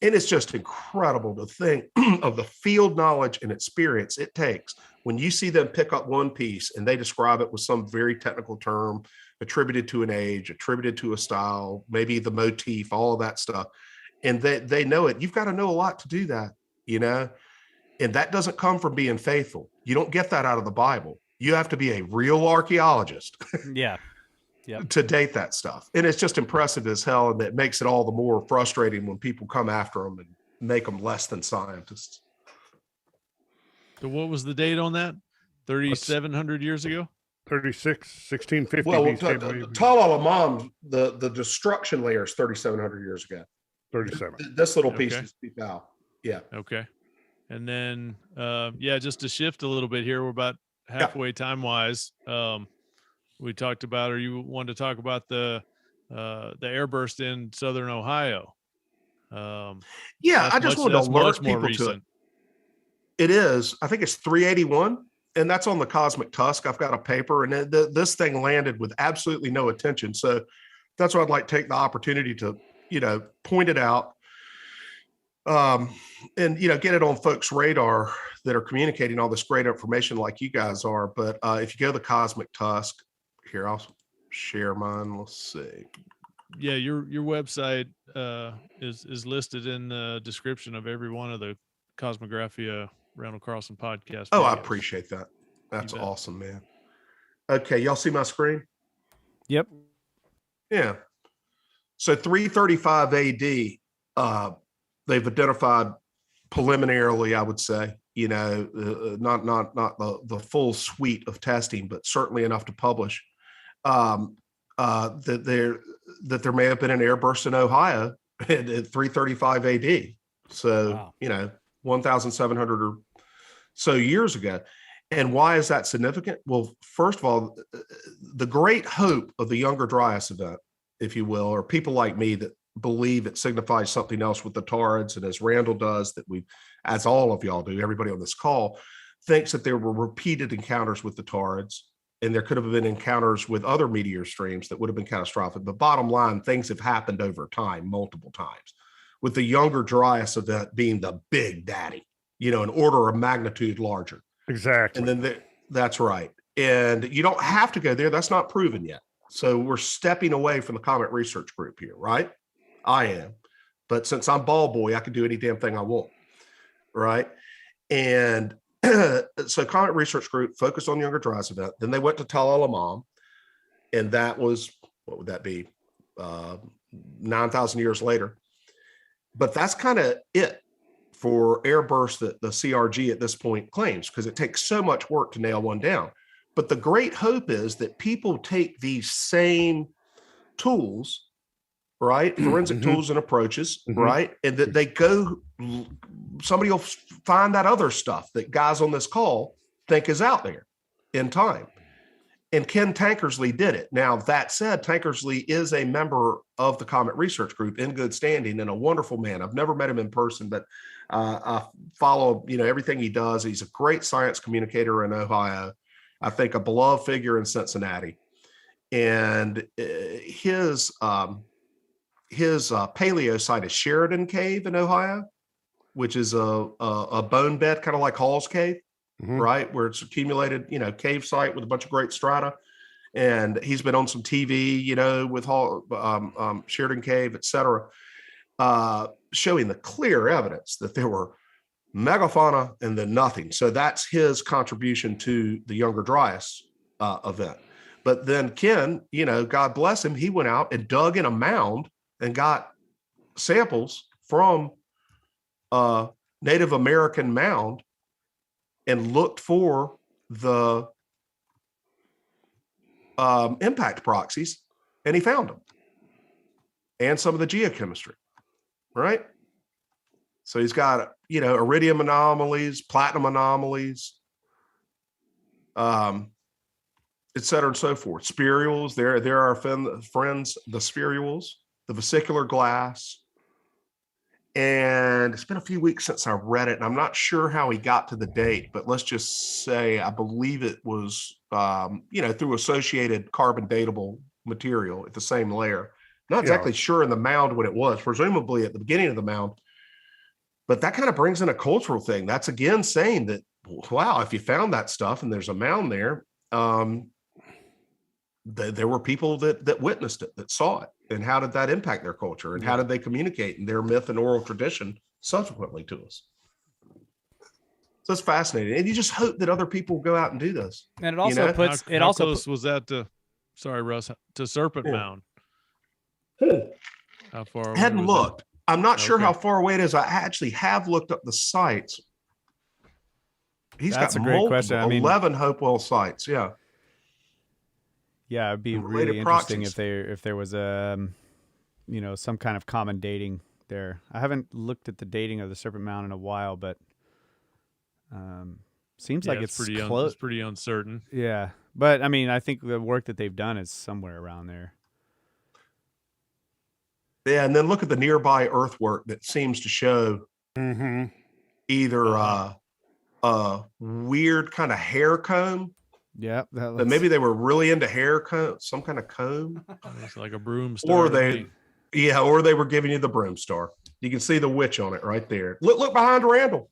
And it's just incredible to think of the field knowledge and experience it takes when you see them pick up one piece and they describe it with some very technical term attributed to an age, attributed to a style, maybe the motif, all of that stuff. And they know it. You've got to know a lot to do that, and that doesn't come from being faithful. You don't get that out of the Bible. You have to be a real archaeologist. Yeah. Yep. To date that stuff. And it's just impressive as hell. And it makes it all the more frustrating when people come after them and make them less than scientists. So what was the date on that? 3,700 years ago? 1650. Well, Tal el-Hammam, the destruction layer is 3,700 years ago. 37. This little piece is Pipal. Yeah. Okay. And then, just to shift a little bit here, we're about halfway time-wise. We talked about, or you wanted to talk about the Airburst in Southern Ohio. I just wanted to alert people to it. It is, I think it's 381, and that's on the Cosmic Tusk. I've got a paper, and this thing landed with absolutely no attention. So that's why I'd like to take the opportunity to, point it out, and, get it on folks' radar that are communicating all this great information like you guys are. But if you go to the Cosmic Tusk, here, I'll share mine. Let's see. Yeah, your website is listed in the description of every one of the Cosmographia Randall Carlson podcast. Oh, videos. I appreciate that. That's awesome, man. Okay, y'all see my screen? Yep. Yeah. So 335 AD, they've identified preliminarily, I would say, not the full suite of testing, but certainly enough to publish. That there may have been an airburst in Ohio at 335 AD. So, wow. 1,700 or so years ago. And why is that significant? Well, first of all, the great hope of the Younger Dryas event, if you will, or people like me that believe it signifies something else with the Taurids, and as Randall does, that as all of y'all do, everybody on this call, thinks that there were repeated encounters with the Taurids, and there could have been encounters with other meteor streams that would have been catastrophic. But bottom line, things have happened over time, multiple times, with the Younger Dryas event being the big daddy, an order of magnitude larger. Exactly. And then that's right. And you don't have to go there. That's not proven yet. So we're stepping away from the Comet Research Group here, right? I am. But since I'm ball boy, I can do any damn thing I want, right? And so Comet Research Group focused on the Younger Dryas event. Then they went to Tel el-Hammam, and that was, what would that be, 9,000 years later. But that's kind of it for Airburst that the CRG at this point claims, because it takes so much work to nail one down. But the great hope is that people take these same tools, right? Forensic tools and approaches, right? And that they go, somebody will find that other stuff that guys on this call think is out there in time. And Ken Tankersley did it. Now, that said, Tankersley is a member of the Comet Research Group in good standing and a wonderful man. I've never met him in person, but I follow, everything he does. He's a great science communicator in Ohio. I think a beloved figure in Cincinnati. And his paleo site is Sheridan Cave in Ohio, which is a bone bed, kind of like Hall's Cave. Right, where it's accumulated, cave site with a bunch of great strata, and he's been on some TV, with Hall, Sheridan Cave, etc., showing the clear evidence that there were megafauna and then nothing. So that's his contribution to the Younger Dryas event. But then Ken, God bless him, he went out and dug in a mound and got samples from a Native American mound and looked for the impact proxies, and he found them, and some of the geochemistry, right? So he's got, iridium anomalies, platinum anomalies, et cetera and so forth. Spherules, there are friends, the spherules, the vesicular glass. And it's been a few weeks since I read it, and I'm not sure how he got to the date, but let's just say I believe it was, through associated carbon datable material at the same layer. Not exactly sure in the mound what it was, presumably at the beginning of the mound. But that kind of brings in a cultural thing. That's again saying that, wow, if you found that stuff and there's a mound there, there were people that witnessed it, that saw it. And how did that impact their culture? And how did they communicate in their myth and oral tradition subsequently to us? So it's fascinating. And you just hope that other people go out and do this. And it also puts, how close was that to, sorry, Russ, to Serpent Mound? How far? I hadn't looked. I'm not sure how far away it is. I actually have looked up the sites. That's a great question. 11 Hopewell sites. Yeah. Yeah, it'd be really interesting if there was some kind of common dating there. I haven't looked at the dating of the Serpent Mound in a while, but seems like it's pretty close. It's pretty uncertain. Yeah, but I think the work that they've done is somewhere around there. Yeah, and then look at the nearby earthwork that seems to show either a weird kind of hair comb. Yeah, that maybe they were really into hair comb, some kind of comb. It's like a broom star. Or they were giving you the broom star. You can see the witch on it right there. Look behind Randall.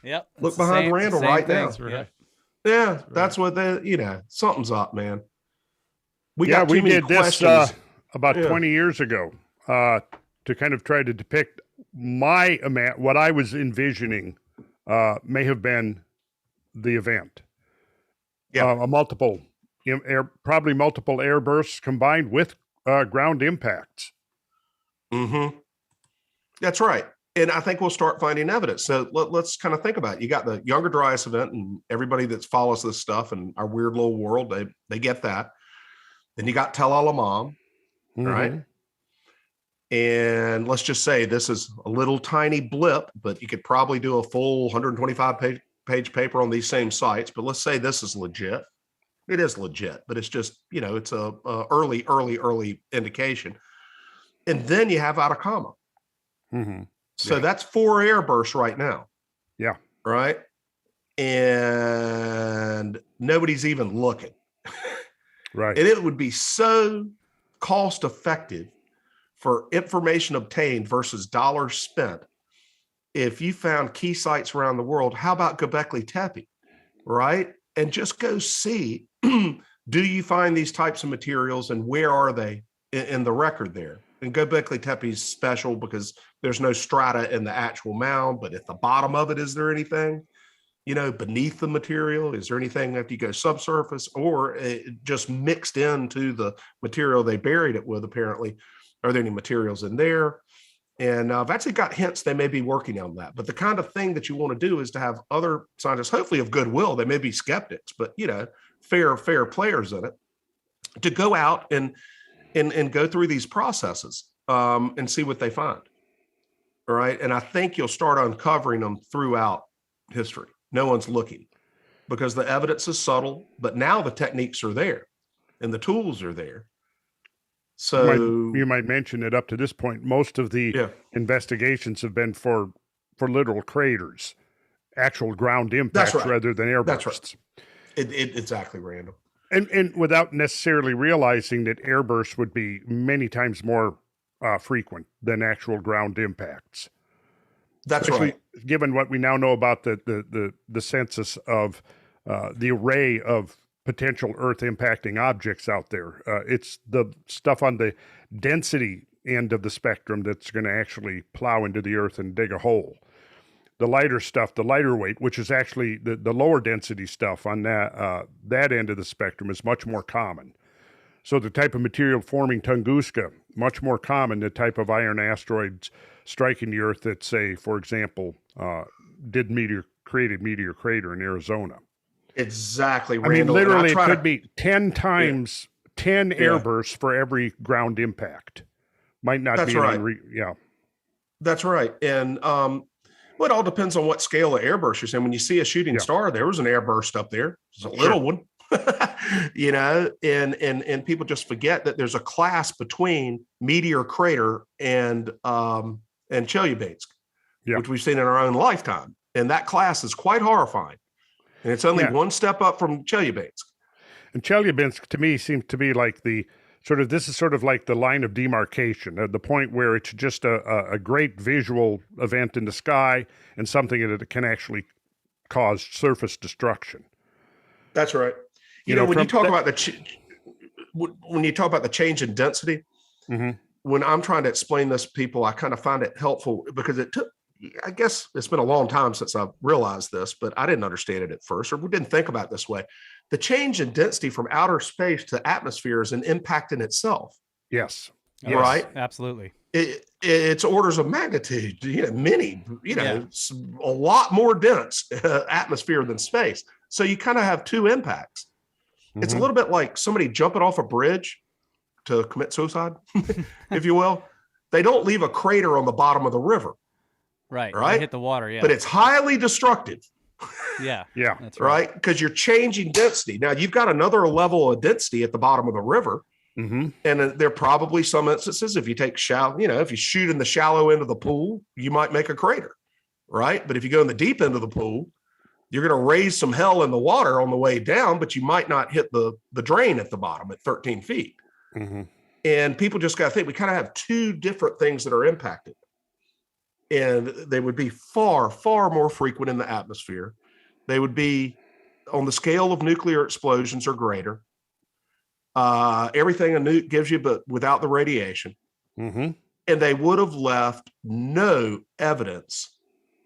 Yep. Look behind Randall right now. That's right. Yeah, that's what something's up, man. We did this about 20 years ago to kind of try to depict what I was envisioning may have been the event. Yeah, probably multiple airbursts combined with ground impacts. That's right. And I think we'll start finding evidence. So let's kind of think about it. You got the Younger Dryas event, and everybody that follows this stuff and our weird little world, they get that. Then you got Tel el-Hammam, right? And let's just say this is a little tiny blip, but you could probably do a full 125 page paper on these same sites. But let's say this is legit. It is legit, but it's just, it's a early indication. And then you have Atacama. So that's 4 airbursts right now. Yeah. Right. And nobody's even looking. Right. And it would be so cost effective for information obtained versus dollars spent. If you found key sites around the world, how about Göbekli Tepe, right? And just go see, do you find these types of materials and where are they in the record there? And Göbekli Tepe is special because there's no strata in the actual mound, but at the bottom of it, is there anything, beneath the material? Is there anything after you go subsurface, or just mixed into the material they buried it with, apparently? Are there any materials in there? And I've actually got hints they may be working on that. But the kind of thing that you want to do is to have other scientists, hopefully of goodwill, they may be skeptics, but fair players in it, to go out and go through these processes and see what they find. All right. And I think you'll start uncovering them throughout history. No one's looking because the evidence is subtle, but now the techniques are there and the tools are there. So you might mention that up to this point, most of the investigations have been for literal craters, actual ground impacts rather than airbursts. That's right. Exactly, Randall. And without necessarily realizing that airbursts would be many times more frequent than actual ground impacts. That's especially right. Given what we now know about the census of the array of potential Earth impacting objects out there. It's the stuff on the density end of the spectrum that's going to actually plow into the Earth and dig a hole. The lighter stuff, the lighter weight, which is actually the lower density stuff on that end of the spectrum, is much more common. So the type of material forming Tunguska, much more common, the type of iron asteroids striking the Earth that, say, for example, created Meteor Crater in Arizona. Exactly, Randall. I mean, literally, it could be 10 times 10 airbursts for every ground impact. Might not be right. That's right. And it all depends on what scale of airburst you're saying. When you see a shooting star, there was an airburst up there. It's a little one, and people just forget that there's a class between Meteor Crater and Chelyabinsk, which we've seen in our own lifetime. And that class is quite horrifying. And it's only one step up from Chelyabinsk. And Chelyabinsk, to me, seems to be like this is sort of like the line of demarcation, the point where it's just a great visual event in the sky and something that can actually cause surface destruction. That's right. When you talk about the change in density, when I'm trying to explain this to people, I kind of find it helpful because I guess it's been a long time since I've realized this, but I didn't understand it at first, or we didn't think about it this way. The change in density from outer space to atmosphere is an impact in itself. Yes. Right? Absolutely. It's orders of magnitude, a lot more dense atmosphere than space. So you kind of have two impacts. It's a little bit like somebody jumping off a bridge to commit suicide, if you will. They don't leave a crater on the bottom of the river. Right. Right. They hit the water. Yeah. But it's highly destructive. Yeah. That's right. Because you're changing density. Now you've got another level of density at the bottom of the river. And there are probably some instances, if you take if you shoot in the shallow end of the pool, you might make a crater. Right. But if you go in the deep end of the pool, you're going to raise some hell in the water on the way down, but you might not hit the drain at the bottom at 13 feet. And people just got to think we kind of have two different things that are impacted. And they would be far, far more frequent in the atmosphere. They would be on the scale of nuclear explosions or greater. Everything a nuke gives you, but without the radiation. And they would have left no evidence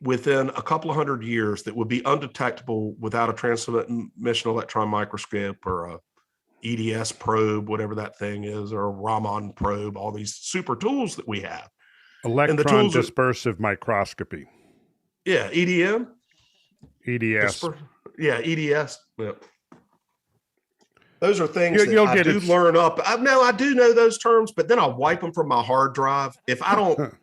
within a couple of hundred years that would be undetectable without a transmission electron microscope or a EDS probe, whatever that thing is, or a Raman probe, all these super tools that we have. Electron dispersive microscopy. Yeah, EDM. EDS. EDS. Yep. Those are things that I do learn up. I do know those terms, but then I'll wipe them from my hard drive. If I don't,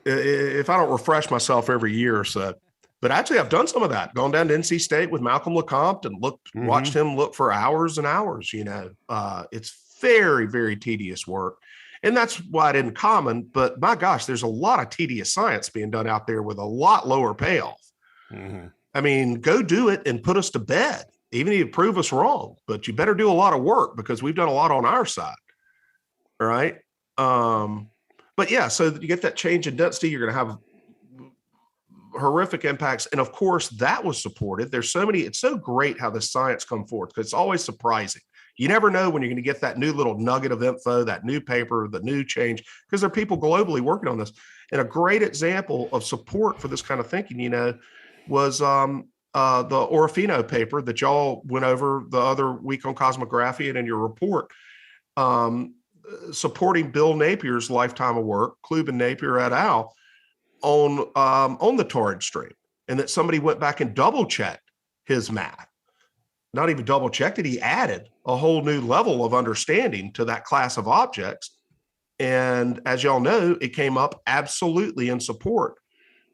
if I don't refresh myself every year or so. But actually, I've done some of that. Gone down to NC State with Malcolm LeCompte and watched him look for hours and hours. It's very, very tedious work. And that's why it isn't common. But my gosh, there's a lot of tedious science being done out there with a lot lower payoff. I mean, go do it and put us to bed. even if you prove us wrong, but you better do a lot of work because we've done a lot on our side. All right. But yeah, so you get that change in density, you're going to have horrific impacts. And of course, that was supported. There's so many, it's so great how the science come forth because it's always surprising. You never know when you're going to get that new little nugget of info, that new paper, the new change, because there are people globally working on this. And a great example of support for this kind of thinking, you know, was the Orofino paper that y'all went over the other week on Cosmographia and in your report, supporting Bill Napier's lifetime of work, Klube and Napier et al., on the torrent stream, and that somebody went back and double checked his math. Not even double checked it, he added a whole new level of understanding to that class of objects. And as y'all know, it came up absolutely in support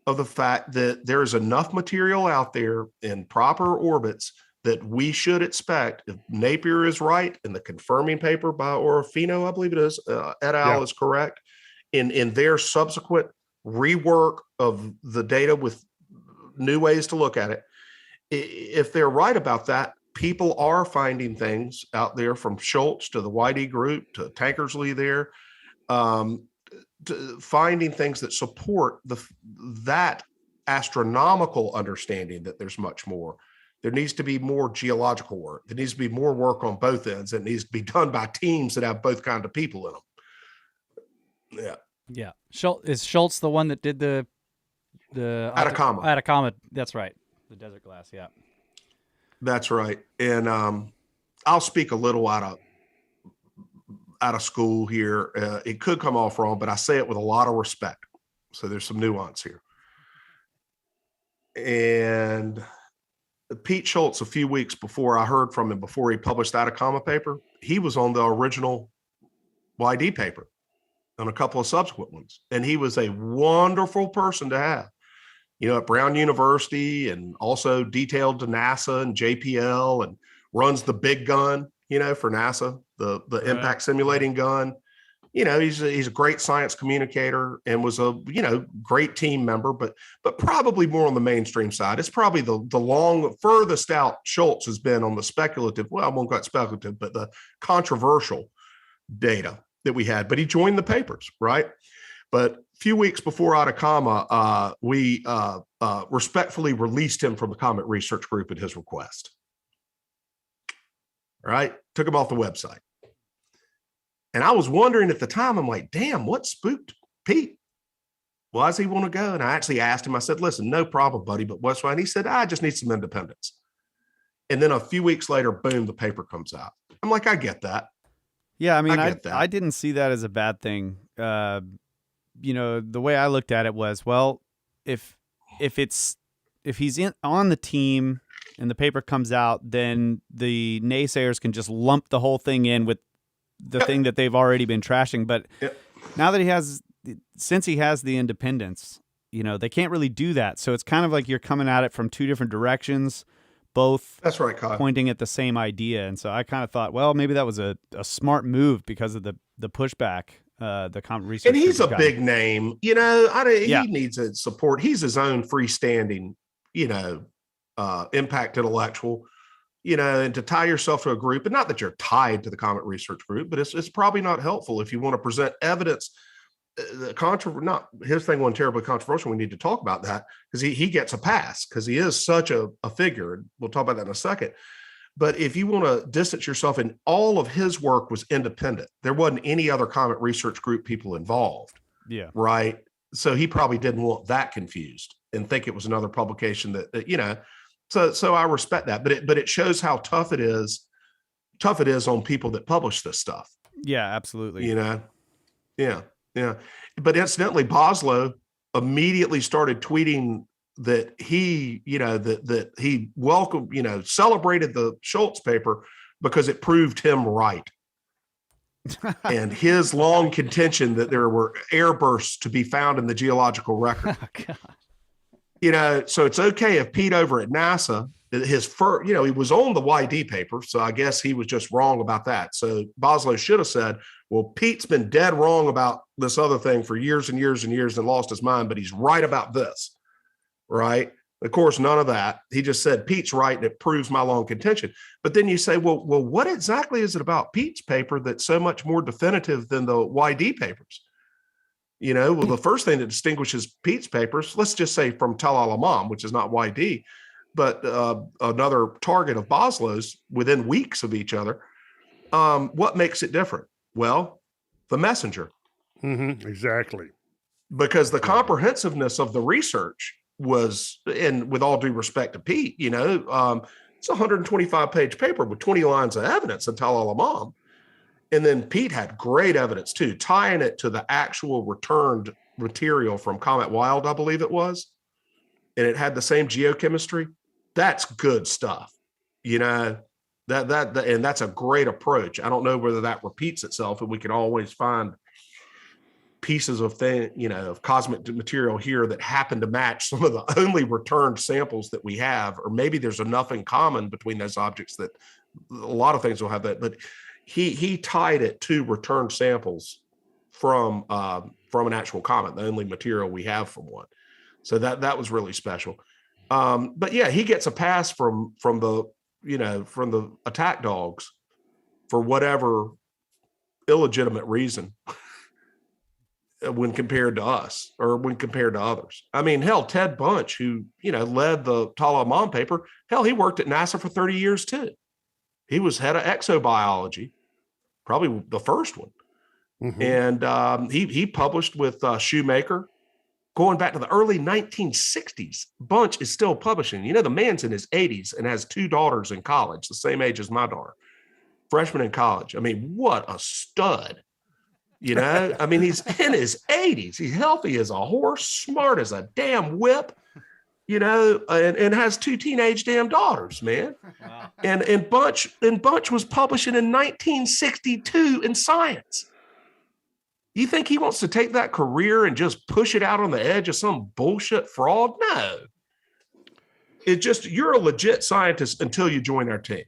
of the fact that there is enough material out there in proper orbits that we should expect, if Napier is right, and the confirming paper by Orofino, I believe it is, et al. Is correct, in their subsequent rework of the data with new ways to look at it. If they're right about that, people are finding things out there from Schultz to the YD group to Tankersley there, finding things that support that astronomical understanding that there's much more. There needs to be more geological work. There needs to be more work on both ends. It needs to be done by teams that have both kinds of people in them. Yeah. Yeah. Is Schultz the one that did the Atacama? Atacama. That's right. The desert glass. Yeah. That's right. And I'll speak a little out of school here. It could come off wrong, but I say it with a lot of respect. So there's some nuance here. And Pete Schultz, a few weeks before I heard from him, before he published the Atacama paper, he was on the original YD paper and a couple of subsequent ones. And he was a wonderful person to have, you know, at Brown University, and also detailed to NASA and JPL, and runs the big gun, you know, for NASA, the impact simulating gun. You know, he's a great science communicator and was a, you know, great team member, but probably more on the mainstream side. It's probably the furthest out Schultz has been on the speculative, well, I won't call it speculative, but the controversial data that we had. But he joined the papers, right? But a few weeks before Atacama, we respectfully released him from the Comet Research Group at his request. All right, took him off the website. And I was wondering at the time, I'm like, damn, what spooked Pete? Why does he want to go? And I actually asked him, I said, listen, no problem, buddy, but what's why? And he said, I just need some independence. And then a few weeks later, boom, the paper comes out. I'm like, I get that. Yeah, I mean, I didn't see that as a bad thing. You know, the way I looked at it was, well, if he's on the team and the paper comes out, then the naysayers can just lump the whole thing in with the thing that they've already been trashing. But now that since he has the independence, you know, they can't really do that. So it's kind of like you're coming at it from two different directions, both that's right, Kyle, pointing at the same idea. And so I kind of thought, well, maybe that was a smart move because of the pushback. The Comet Research. And he's a big name, you know. He needs a support. He's his own freestanding, you know, impact intellectual, you know, and to tie yourself to a group, and not that you're tied to the Comet Research Group, but it's probably not helpful if you want to present evidence. Not his thing wasn't terribly controversial. We need to talk about that because he gets a pass because he is such a figure. We'll talk about that in a second. But if you want to distance yourself, and all of his work was independent, there wasn't any other Comet Research Group people involved. Yeah. Right. So he probably didn't want that confused and think it was another publication that you know, so I respect that, but it shows how tough it is on people that publish this stuff. Yeah, absolutely. You know? Yeah. Yeah. But incidentally, Boslow immediately started tweeting that he, you know, that he welcomed, you know, celebrated the Schultz paper because it proved him right. And his long contention that there were airbursts to be found in the geological record. Oh, God. You know, so it's okay if Pete over at NASA, his first, you know, he was on the YD paper, so I guess he was just wrong about that. So Boslow should have said, well, Pete's been dead wrong about this other thing for years and years and years and lost his mind, but he's right about this. Right. Of course, none of that. He just said Pete's right, and it proves my long contention. But then you say, well, what exactly is it about Pete's paper that's so much more definitive than the YD papers? Well, the first thing that distinguishes Pete's papers, let's just say from el-Hammam, which is not YD, but another target of Boslow's within weeks of each other. What makes it different? Well, the messenger. Exactly. Because the comprehensiveness of the research was, and with all due respect to Pete, it's a 125-page paper with 20 lines of evidence in el-Hammam. And then Pete had great evidence too, tying it to the actual returned material from Comet Wild, I believe it was. And it had the same geochemistry. That's good stuff. That and that's a great approach. I don't know whether that repeats itself, and we can always find pieces of of cosmic material here that happen to match some of the only returned samples that we have, or maybe there's enough in common between those objects that a lot of things will have that. But he tied it to returned samples from an actual comet, the only material we have from one. So that was really special. But yeah, he gets a pass from the attack dogs for whatever illegitimate reason when compared to us or when compared to others. I mean, hell, Ted Bunch, who, led the el-Hammam paper, hell, he worked at NASA for 30 years too. He was head of exobiology, probably the first one. And he published with Shoemaker going back to the early 1960s. Bunch is still publishing. The man's in his 80s and has 2 daughters in college, the same age as my daughter, freshman in college. I mean, what a stud. I mean, he's in his 80s. He's healthy as a horse, smart as a damn whip, and has 2 teenage damn daughters, man. Wow. And Bunch was publishing in 1962 in Science. You think he wants to take that career and just push it out on the edge of some bullshit fraud? No. It's just, you're a legit scientist until you join our team.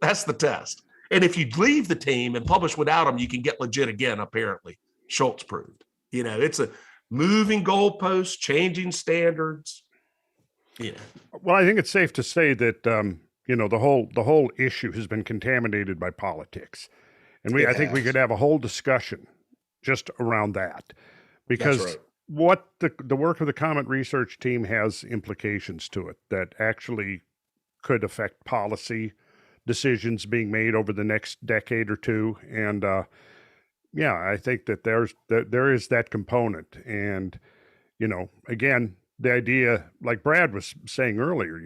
That's the test. And if you leave the team and publish without them, you can get legit again, apparently. Schultz proved. It's a moving goalposts, changing standards. Well, I think it's safe to say that the whole issue has been contaminated by politics. And I think we could have a whole discussion just around that. Because what the work of the Comet research team has implications to it that actually could affect policy decisions being made over the next decade or two. And I think that there is that component. And, again, the idea, like Brad was saying earlier,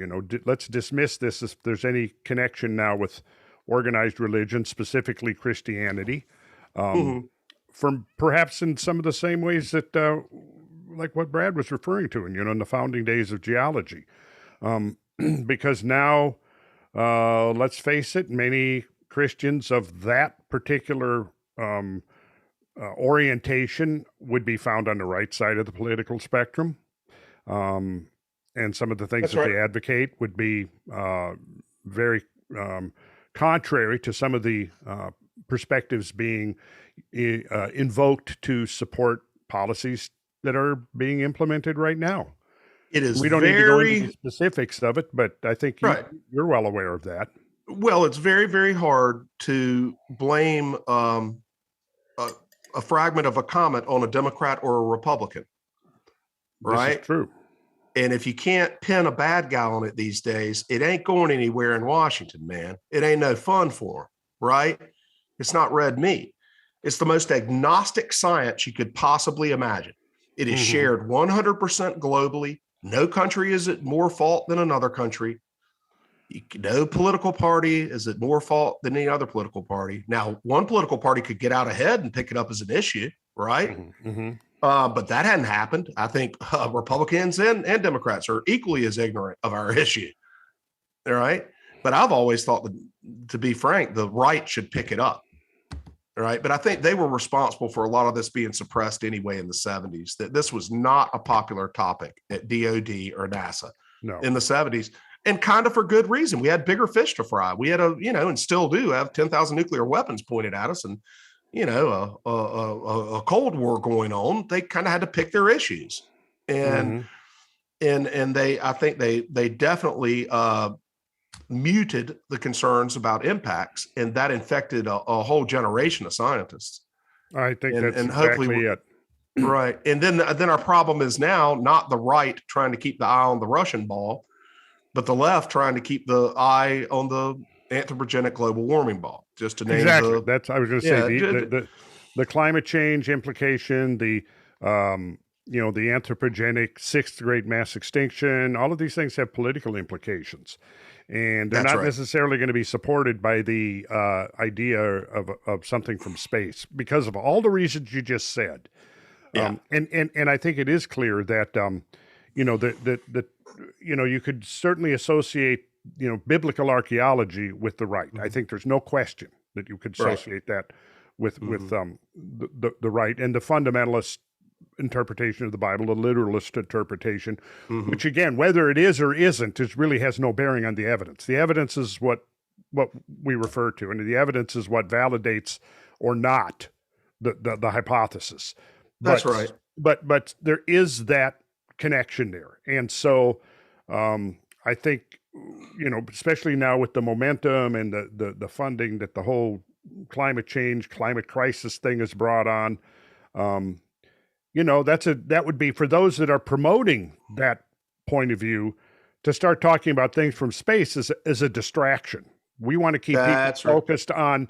let's dismiss this if there's any connection now with organized religion, specifically Christianity, from perhaps in some of the same ways that, like what Brad was referring to, in the founding days of geology. Because now, let's face it, many Christians of that particular orientation would be found on the right side of the political spectrum. And some of the things they advocate would be very contrary to some of the perspectives being invoked to support policies that are being implemented right now. It is. We don't need to go into the specifics of it, but I think you're well aware of that. Well, it's very, very hard to blame a fragment of a comet on a Democrat or a Republican, right? This is true. And if you can't pin a bad guy on it these days, it ain't going anywhere in Washington, man. It ain't no fun for them, right? It's not red meat. It's the most agnostic science you could possibly imagine. It is shared 100% globally. No country is at more fault than another country. No political party is at more fault than any other political party. Now, one political party could get out ahead and pick it up as an issue, right? But that hadn't happened. I think Republicans and Democrats are equally as ignorant of our issue, all right? But I've always thought that, to be frank, the right should pick it up. All right. But I think they were responsible for a lot of this being suppressed anyway in the 70s, that this was not a popular topic at DOD or NASA in the 70s, and kind of for good reason. We had bigger fish to fry. We had and still do have 10,000 nuclear weapons pointed at us, and, a Cold War going on. They kind of had to pick their issues. And and I think they definitely muted the concerns about impacts, and that infected a whole generation of scientists. I think that's exactly it. Right. And then our problem is now not the right trying to keep the eye on the Russian ball, but the left trying to keep the eye on the anthropogenic global warming ball, just to name exactly. the, That's I was going to say the climate change implication, the the anthropogenic sixth great mass extinction, all of these things have political implications. And they're not necessarily going to be supported by the idea of something from space because of all the reasons you just said. Yeah. And I think it is clear that you could certainly associate biblical archaeology with the right. I think there's no question that you could associate that with the right and the fundamentalist interpretation of the Bible, the literalist interpretation, which again, whether it is or isn't, it really has no bearing on the evidence. The evidence is what we refer to, and the evidence is what validates or not the hypothesis. That's right. But there is that connection there. And so I think, especially now with the momentum and the funding that the whole climate change, climate crisis thing has brought on, that would be for those that are promoting that point of view to start talking about things from space as a distraction. We want to keep people focused on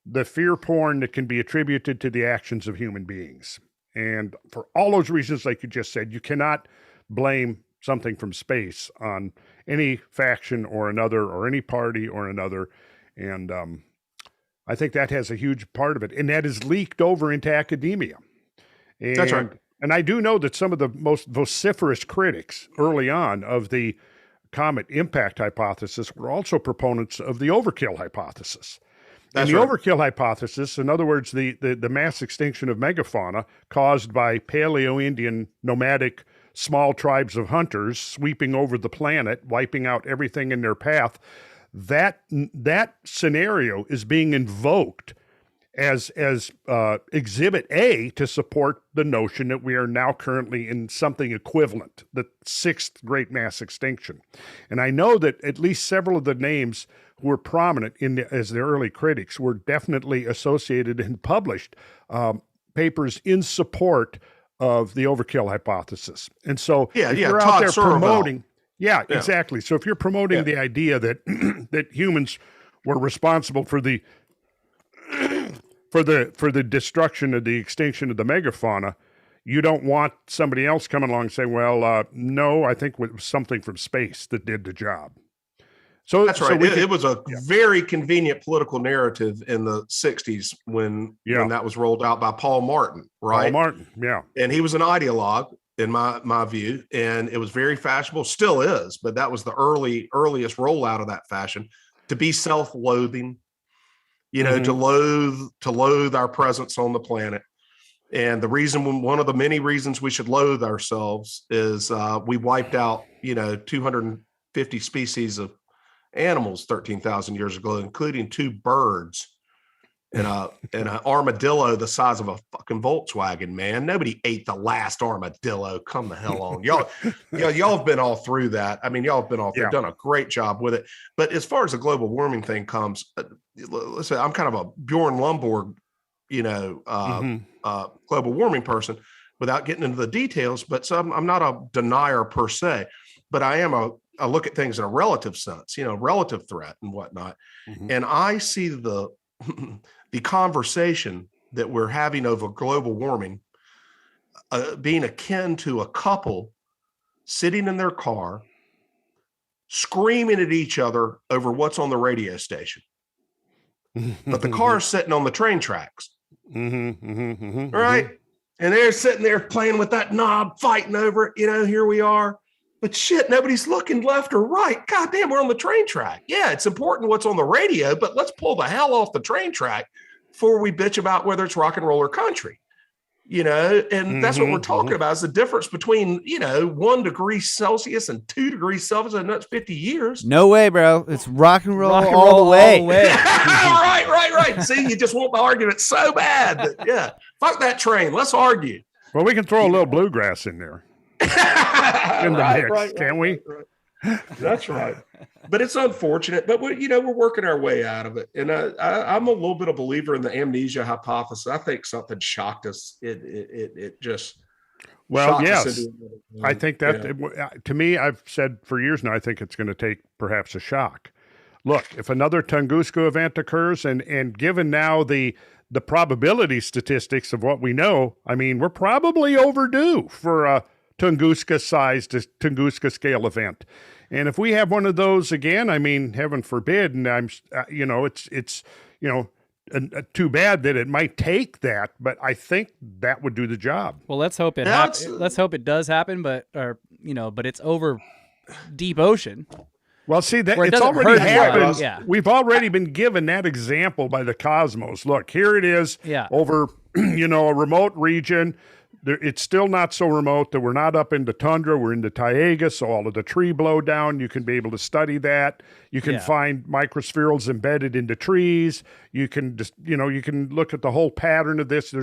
the fear porn that can be attributed to the actions of human beings. And for all those reasons, like you just said, you cannot blame something from space on any faction or another, or any party or another. And I think that has a huge part of it. And that is leaked over into academia. And, that's right. And I do know that some of the most vociferous critics early on of the comet impact hypothesis were also proponents of the overkill hypothesis. And the overkill hypothesis, in other words, the mass extinction of megafauna caused by Paleo-Indian nomadic small tribes of hunters sweeping over the planet, wiping out everything in their path, that scenario is being invoked as Exhibit A to support the notion that we are now currently in something equivalent, the sixth great mass extinction. And I know that at least several of the names who were prominent as the early critics were definitely associated and published papers in support of the overkill hypothesis. And so if you're out there promoting, exactly. So if you're promoting the idea that that humans were responsible for the destruction of the extinction of the megafauna, you don't want somebody else coming along and saying, well, no, I think it was something from space that did the job. So that's right. It was a very convenient political narrative in the 60s when that was rolled out by Paul Martin, right? Paul Martin, yeah. And he was an ideologue, in my view, and it was very fashionable, still is, but that was the earliest rollout of that fashion, to be self-loathing, to loathe our presence on the planet. And one of the many reasons we should loathe ourselves is we wiped out, 250 species of animals 13,000 years ago, including 2 birds and an armadillo the size of a fucking Volkswagen, man. Nobody ate the last armadillo. Come the hell on. Y'all have been all through that. I mean, y'all have been all through, done a great job with it. But as far as the global warming thing comes, listen, I'm kind of a Bjorn Lomborg, global warming person without getting into the details, but I'm not a denier per se, but I am I look at things in a relative sense, relative threat and whatnot. And I see the conversation that we're having over global warming being akin to a couple sitting in their car, screaming at each other over what's on the radio station. But the car's sitting on the train tracks. Right? And they're sitting there playing with that knob, fighting over it. Here we are. But shit, nobody's looking left or right. God damn, we're on the train track. Yeah, it's important what's on the radio, but let's pull the hell off the train track before we bitch about whether it's rock and roll or country. And that's what we're talking about, is the difference between, 1 degree Celsius and 2 degrees Celsius, and that's 50 years. No way, bro. It's rock and roll all the way. Right. See, you just want the argument so bad. Fuck that train. Let's argue. Well, we can throw a little bluegrass in there. in the mix, can't we? Right. That's right. But it's unfortunate. But we're working our way out of it. And I'm a little bit of a believer in the amnesia hypothesis. I think something shocked us. It just. Well, yes, I think that to me, I've said for years now, I think it's going to take perhaps a shock. Look, if another Tunguska event occurs, and given now the probability statistics of what we know, I mean, we're probably overdue for a Tunguska-sized, Tunguska scale event. And if we have one of those again, I mean, heaven forbid, and I'm, it's too bad that it might take that, but I think that would do the job. Well, let's hope let's hope it does happen, but it's over deep ocean. Well, see, that it's already happened. Yeah. We've already been given that example by the Cosmos. Look, here it is over, a remote region. It's still not so remote that we're not up in the tundra. We're in the taiga, so all of the tree blow down. You can be able to study that. You can find microspherules embedded into trees. You can just, you can look at the whole pattern of this.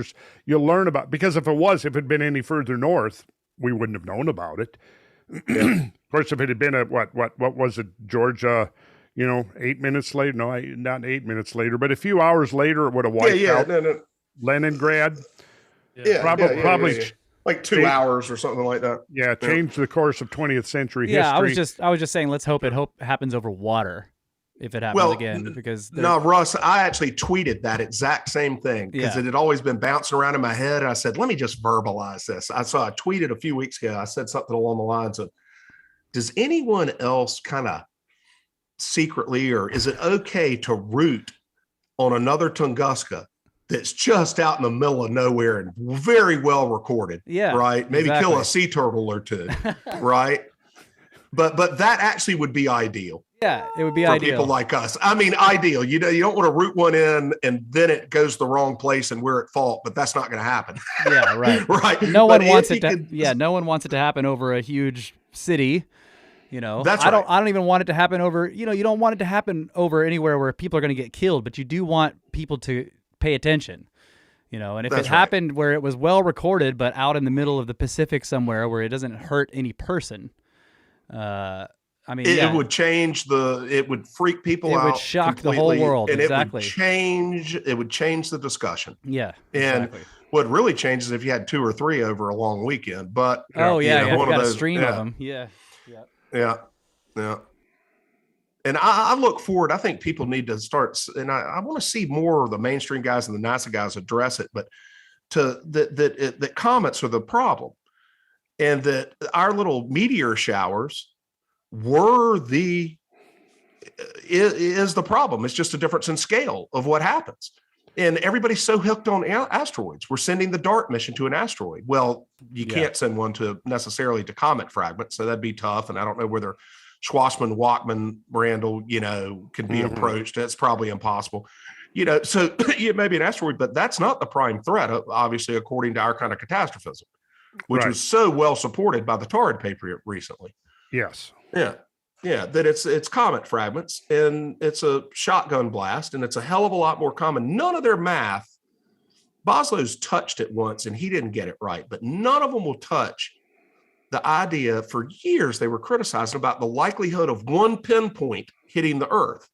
You'll learn about, because if it had been any further north, we wouldn't have known about it. Of course, if it had been what was it, Georgia? 8 minutes later. No, not 8 minutes later, but a few hours later, it would have wiped out Leningrad. Yeah, probably like 2 hours or something like that. Yeah, changed the course of 20th century history. I was just saying, let's hope it happens over water if it happens again. Because no, Russ, I actually tweeted that exact same thing because it had always been bouncing around in my head. And I said, let me just verbalize this. I tweeted a few weeks ago. I said something along the lines of, does anyone else kind of secretly, or is it okay to root on another Tunguska that's just out in the middle of nowhere and very well recorded? Right. Maybe kill a sea turtle or two. Right. But that actually would be ideal. Yeah, it would be for ideal. People like us. I mean, ideal. You don't want to root one in and then it goes the wrong place and we're at fault, but that's not going to happen. Yeah, right. Right. No one wants it to. No one wants it to happen over a huge city. That's I don't even want it to happen over. You don't want it to happen over anywhere where people are going to get killed, but you do want people to pay attention. And if it happened where it was well recorded, but out in the middle of the Pacific somewhere where it doesn't hurt any person. It would change it would freak people out. It would shock the whole world. And exactly. It would change the discussion. Yeah. And what really changes if you had 2 or 3 over a long weekend. But you got a stream of them. Yeah. And I look forward. I think people need to start, and I want to see more of the mainstream guys and the NASA guys address it, but that comets are the problem, and that our little meteor showers is the problem. It's just a difference in scale of what happens. And everybody's so hooked on asteroids. We're sending the DART mission to an asteroid. Well, you can't send one necessarily to comet fragments, so that'd be tough. And I don't know whether Schwarzman, Walkman, Randall, can be approached. That's probably impossible. So it may be an asteroid, but that's not the prime threat, obviously, according to our kind of catastrophism, which was so well supported by the Torrid paper recently. Yes. Yeah, that it's comet fragments and it's a shotgun blast and it's a hell of a lot more common. None of their math, Boslow's touched it once and he didn't get it right, but none of them will touch the idea. For years they were criticizing about the likelihood of one pinpoint hitting the Earth.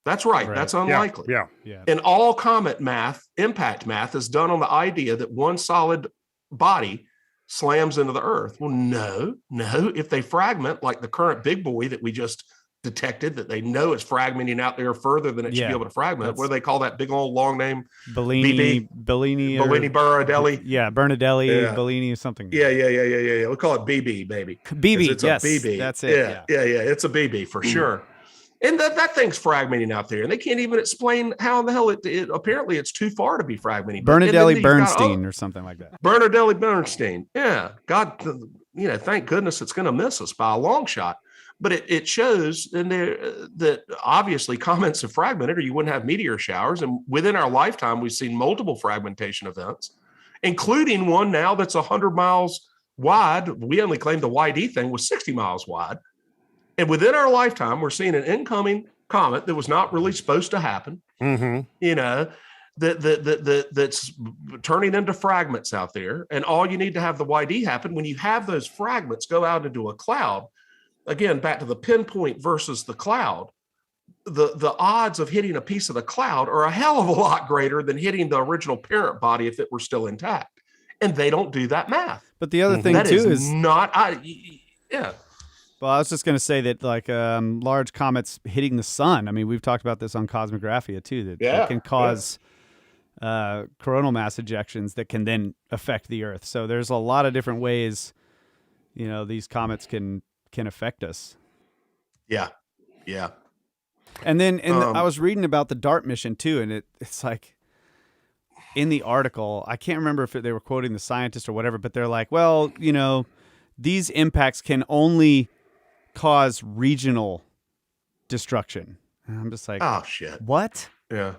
That's right. That's unlikely. Yeah. And all comet math, impact math, is done on the idea that one solid body slams into the Earth. Well, no. If they fragment, like the current big boy that we just detected, that they know is fragmenting out there further than it should be able to fragment. What do they call that big old long name? Bellini Bernardelli. Yeah, Bernardelli, Bellini or something. Yeah. We'll call it BB, baby. BB, it's yes. A BB. That's it. Yeah. It's a BB for sure. And that thing's fragmenting out there, and they can't even explain how in the hell it apparently it's too far to be fragmenting. Bernardelli Bernstein or something like that. Bernardelli Bernstein. Yeah. God, thank goodness it's going to miss us by a long shot. But it shows in there that obviously comets have fragmented, or you wouldn't have meteor showers. And within our lifetime, we've seen multiple fragmentation events, including one now that's 100 miles wide. We only claimed the YD thing was 60 miles wide. And within our lifetime, we're seeing an incoming comet that was not really supposed to happen, that that's turning into fragments out there. And all you need to have the YD happen when you have those fragments go out into a cloud. Again, back to the pinpoint versus the cloud. The odds of hitting a piece of the cloud are a hell of a lot greater than hitting the original parent body if it were still intact. And they don't do that math. But the other thing that too is not, yeah. Well, I was just going to say that like large comets hitting the sun. I mean, we've talked about this on Cosmographia too, that they can cause coronal mass ejections that can then affect the Earth. So there's a lot of different ways, these comets can affect us. Yeah. Yeah. And then I was reading about the DART mission too, and it's like in the article, I can't remember if they were quoting the scientist or whatever, but they're like, well, these impacts can only cause regional destruction. And I'm just like, oh shit. What? Yeah.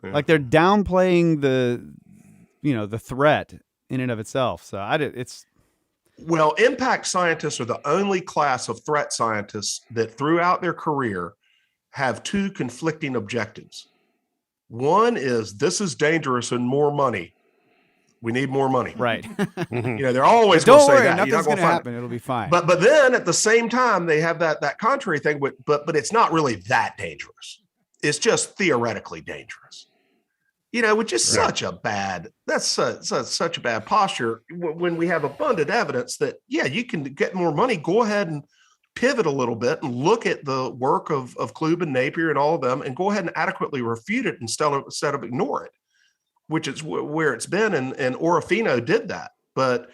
Like they're downplaying the threat in and of itself. So well, impact scientists are the only class of threat scientists that throughout their career have two conflicting objectives. One is this is dangerous and more money. We need more money. Right. They're always going to say that. Nothing's going to happen. It'll be fine. But then at the same time, they have that contrary thing, but it's not really that dangerous. It's just theoretically dangerous. Which is such a bad posture when we have abundant evidence that, you can get more money. Go ahead and pivot a little bit and look at the work of Klube and Napier and all of them and go ahead and adequately refute it instead of ignore it, which is where it's been. And Orofino did that. But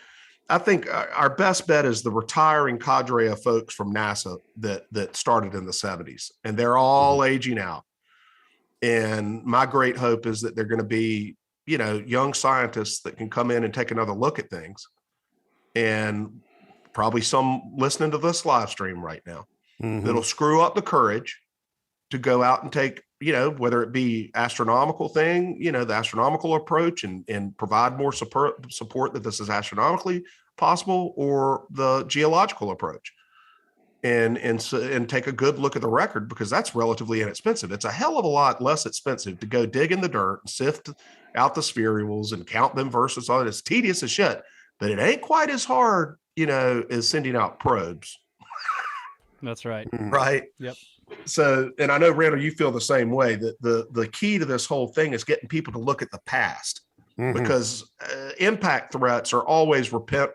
I think our best bet is the retiring cadre of folks from NASA that started in the 70s, and they're all aging out. And my great hope is that they're going to be, young scientists that can come in and take another look at things. And probably some listening to this live stream right now, that'll screw up the courage to go out and take, whether it be astronomical thing, the astronomical approach and provide more support that this is astronomically possible, or the geological approach and take a good look at the record, because that's relatively inexpensive. It's a hell of a lot less expensive to go dig in the dirt and sift out the spherules and count them versus all that. It's tedious as shit, but it ain't quite as hard, as sending out probes. That's right. Right. Yep. So, and I know, Randall, you feel the same way, that the key to this whole thing is getting people to look at the past, because impact threats are always repent.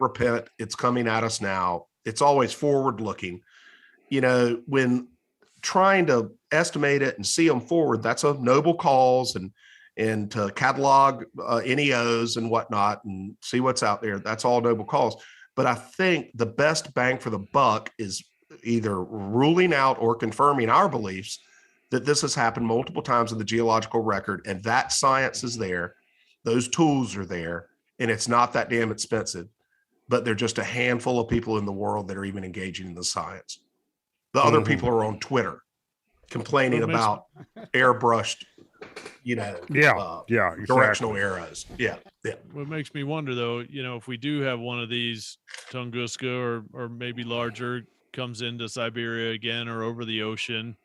It's coming at us now. It's always forward looking. When trying to estimate it and see them forward, that's a noble cause, and to catalog NEOs and whatnot and see what's out there. That's all noble cause. But I think the best bang for the buck is either ruling out or confirming our beliefs that this has happened multiple times in the geological record, and that science is there. Those tools are there, and it's not that damn expensive, but they're just a handful of people in the world that are even engaging in the science. The other people are on Twitter complaining about airbrushed, exactly. directional arrows. Yeah. What makes me wonder, though, if we do have one of these Tunguska or maybe larger comes into Siberia again or over the ocean,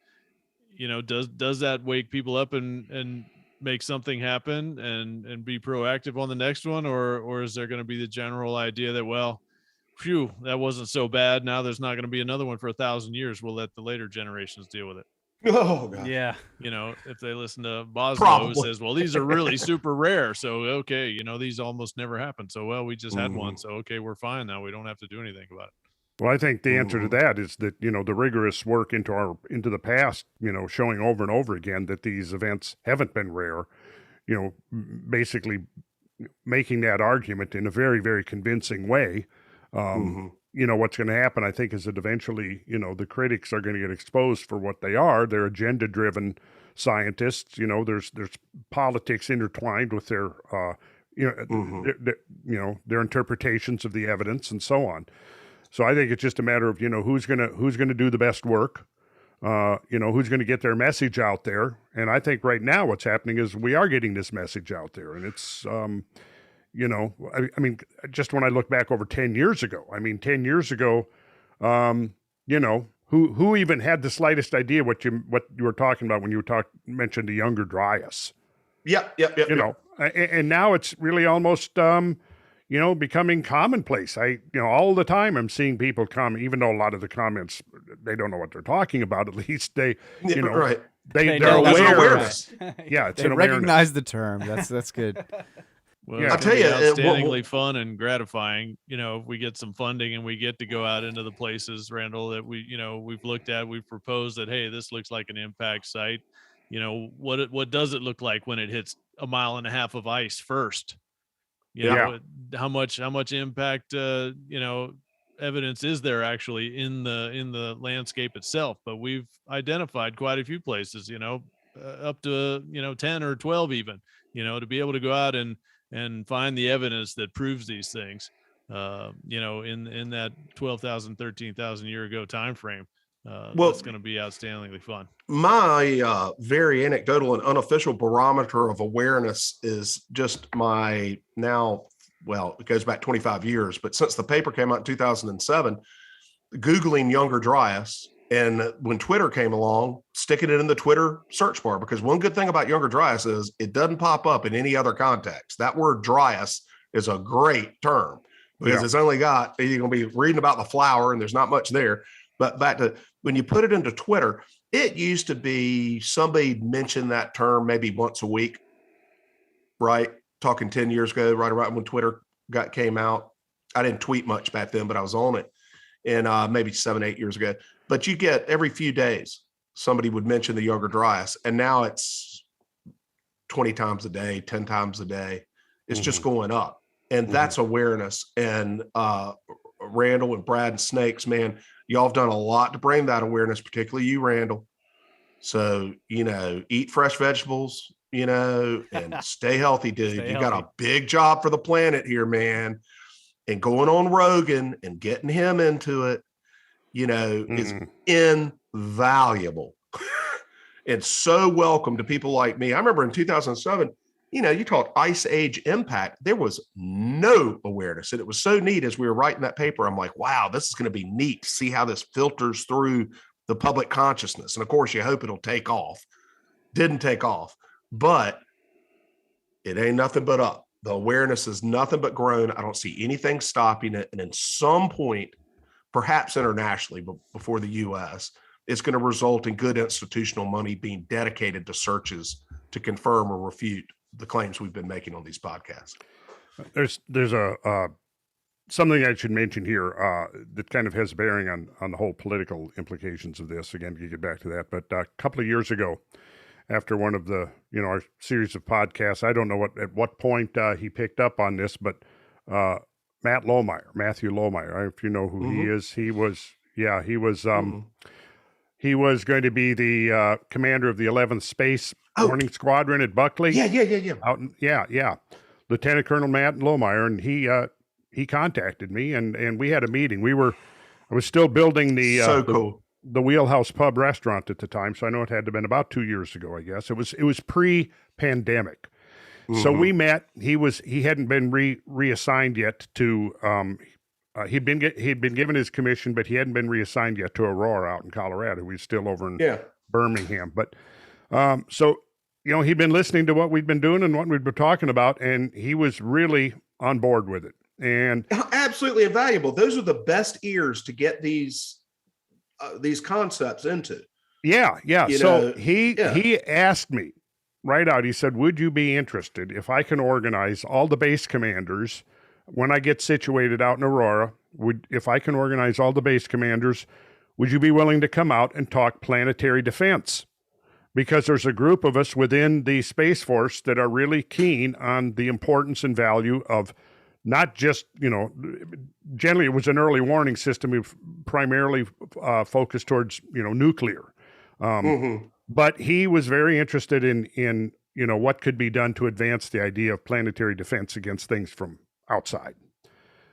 does that wake people up and make something happen and be proactive on the next one, or is there going to be the general idea that, well, phew, that wasn't so bad, now there's not going to be another one for 1,000 years, we'll let the later generations deal with it? Oh God. Yeah. If they listen to Boswell, who says, well, these are really super rare, so okay, these almost never happen, so well, we just had one, so okay, we're fine now, we don't have to do anything about it. Well, I think the answer to that is that, the rigorous work into the past, showing over and over again that these events haven't been rare, basically making that argument in a very, very convincing way. What's going to happen, I think, is that eventually, the critics are going to get exposed for what they are. They're agenda-driven scientists. There's politics intertwined with their, their interpretations of the evidence and so on. So I think it's just a matter of, who's going to do the best work, who's going to get their message out there. And I think right now what's happening is we are getting this message out there, and it's, just when I look back over 10 years ago, 10 years ago, who even had the slightest idea what you were talking about when you mentioned the Younger Dryas? Yep. You know, and now it's really almost, becoming commonplace. All the time I'm seeing people comment, even though a lot of the comments, they don't know what they're talking about. At least they're awareness. Yeah, it's they an recognize the term. That's good. Well, Yeah. I'll tell you, outstandingly fun and gratifying. If we get some funding and we get to go out into the places, Randall, that we've looked at, we've proposed that, hey, this looks like an impact site. What does it look like when it hits 1.5 miles of ice first? How much impact evidence is there actually in the landscape itself? But we've identified quite a few places, up to 10 or 12 even, to be able to go out and find the evidence that proves these things, in that 12,000, 13,000 year ago time frame. That's going to be outstandingly fun. My very anecdotal and unofficial barometer of awareness is just my now, well, it goes back 25 years, but since the paper came out in 2007, Googling Younger Dryas, and when Twitter came along, sticking it in the Twitter search bar, because one good thing about Younger Dryas is it doesn't pop up in any other context. That word Dryas is a great term because it's only got, you're going to be reading about the flower and there's not much there. But back to when you put it into Twitter, it used to be somebody mentioned that term maybe once a week, right? Talking 10 years ago, right around when Twitter came out. I didn't tweet much back then, but I was on it. And maybe 7-8 years ago. But you get every few days, somebody would mention the Younger Dryas. And now it's 20 times a day, 10 times a day. It's just going up. And that's awareness. And Randall and Brad and Snakes, man, y'all have done a lot to bring that awareness, particularly you, Randall. So, eat fresh vegetables, and stay healthy, dude. Got a big job for the planet here, man. And going on Rogan and getting him into it, is invaluable and so welcome to people like me. I remember in 2007, you talked Ice Age impact. There was no awareness. And it was so neat as we were writing that paper. I'm like, wow, this is going to be neat to see how this filters through the public consciousness. And of course, you hope it'll take off. Didn't take off, but it ain't nothing but up. The awareness is nothing but grown. I don't see anything stopping it. And at some point, perhaps internationally, but before the U.S., it's going to result in good institutional money being dedicated to searches to confirm or refute the claims we've been making on these podcasts. There's a something I should mention here that kind of has bearing on the whole political implications of this. Again, you get back to that. But a couple of years ago, after one of the, our series of podcasts, I don't know at what point he picked up on this, but Matthew Lohmeyer, if you know who he is, he was going to be the commander of the 11th Space Warning Squadron at Buckley. Yeah. Lieutenant Colonel Matt Lohmeyer, and he contacted me, and we had a meeting. I was still building the Wheelhouse Pub restaurant at the time, so I know it had to have been about 2 years ago, I guess. It was pre-pandemic. So we met. He hadn't been reassigned yet to he'd been given his commission, but he hadn't been reassigned yet to Aurora out in Colorado. He's still over in Birmingham. But so he'd been listening to what we'd been doing and what we'd been talking about, and he was really on board with it. And absolutely invaluable. Those are the best ears to get these concepts into. Yeah. So he asked me right out. He said, "Would you be interested if I can organize all the base commanders when I get situated out in Aurora? If I can organize all the base commanders, would you be willing to come out and talk planetary defense? Because there's a group of us within the Space Force that are really keen on the importance and value of not just, generally it was an early warning system. We've primarily focused towards, nuclear. But he was very interested in what could be done to advance the idea of planetary defense against things from outside.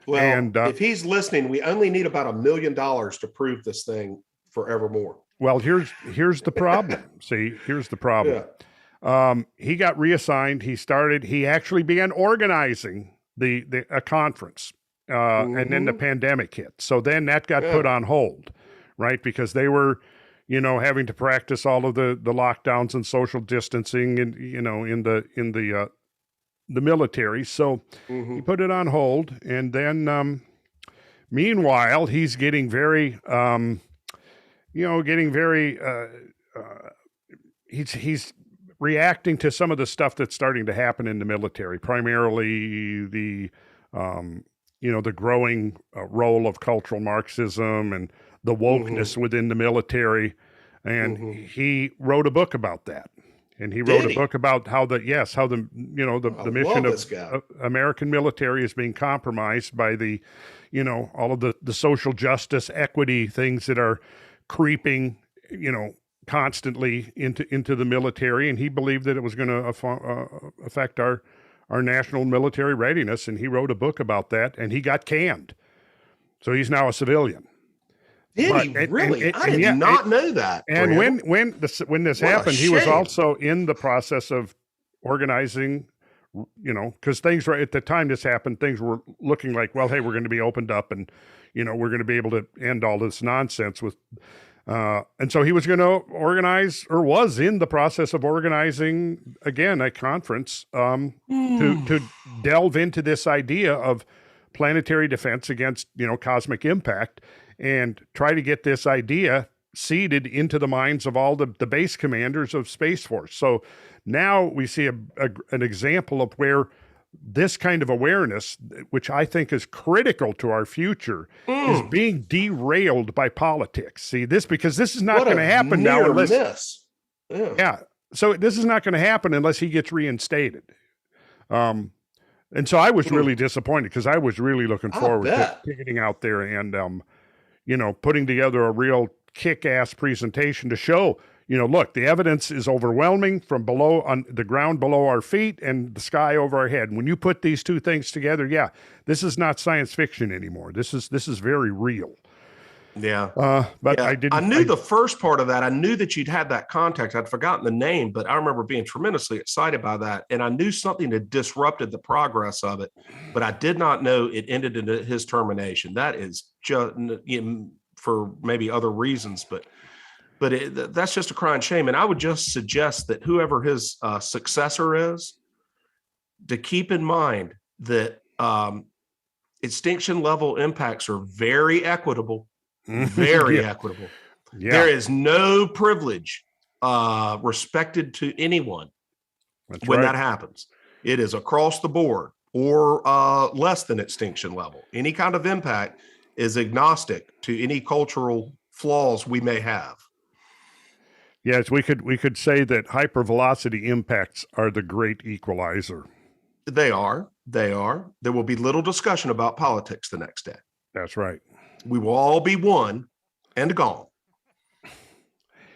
Well, and if he's listening, we only need about $1 million to prove this thing forevermore. Well, here's the problem. Here's the problem. Yeah. He got reassigned. He actually began organizing a conference, and then the pandemic hit. So then that got put on hold, right? Because they were, having to practice all of the lockdowns and social distancing and, in the military. So he put it on hold. And then, meanwhile, he's getting very, he's reacting to some of the stuff that's starting to happen in the military, primarily the growing role of cultural Marxism and the wokeness within the military. And he wrote a book about that. And he wrote a book about how the mission of American military is being compromised by the, all of the social justice, equity things that are creeping, constantly into the military. And he believed that it was going to affect our national military readiness. And he wrote a book about that, and he got canned. So he's now a civilian. Did he really? I did not know that. And when this happened, he was also in the process of organizing, because things were, at the time this happened, things were looking like, well, hey, we're going to be opened up, and we're going to be able to end all this nonsense with. And so he was going to organize, or was in the process of organizing, again, a conference to delve into this idea of planetary defense against, cosmic impact, and try to get this idea seeded into the minds of all the base commanders of Space Force. So now we see an example of where this kind of awareness, which I think is critical to our future, is being derailed by politics. See this, because this is not going to happen now unless So this is not going to happen unless he gets reinstated. And so I was really disappointed, because I was really looking forward to getting out there and putting together a real kick-ass presentation to show, look, the evidence is overwhelming from below, on the ground below our feet and the sky over our head. And when you put these two things together, this is not science fiction anymore. This is very real. Yeah. But I knew the first part of that. I knew that you'd had that context. I'd forgotten the name, but I remember being tremendously excited by that. And I knew something had disrupted the progress of it, but I did not know it ended in his termination. That is just, for maybe other reasons, but that's just a crying shame. And I would just suggest that whoever his successor is, to keep in mind that extinction level impacts are very equitable. Very equitable. Yeah. There is no privilege respected to anyone when that happens. It is across the board, or less than extinction level. Any kind of impact is agnostic to any cultural flaws we may have. Yes, we could say that hypervelocity impacts are the great equalizer. They are. There will be little discussion about politics the next day. That's right. We will all be one and gone.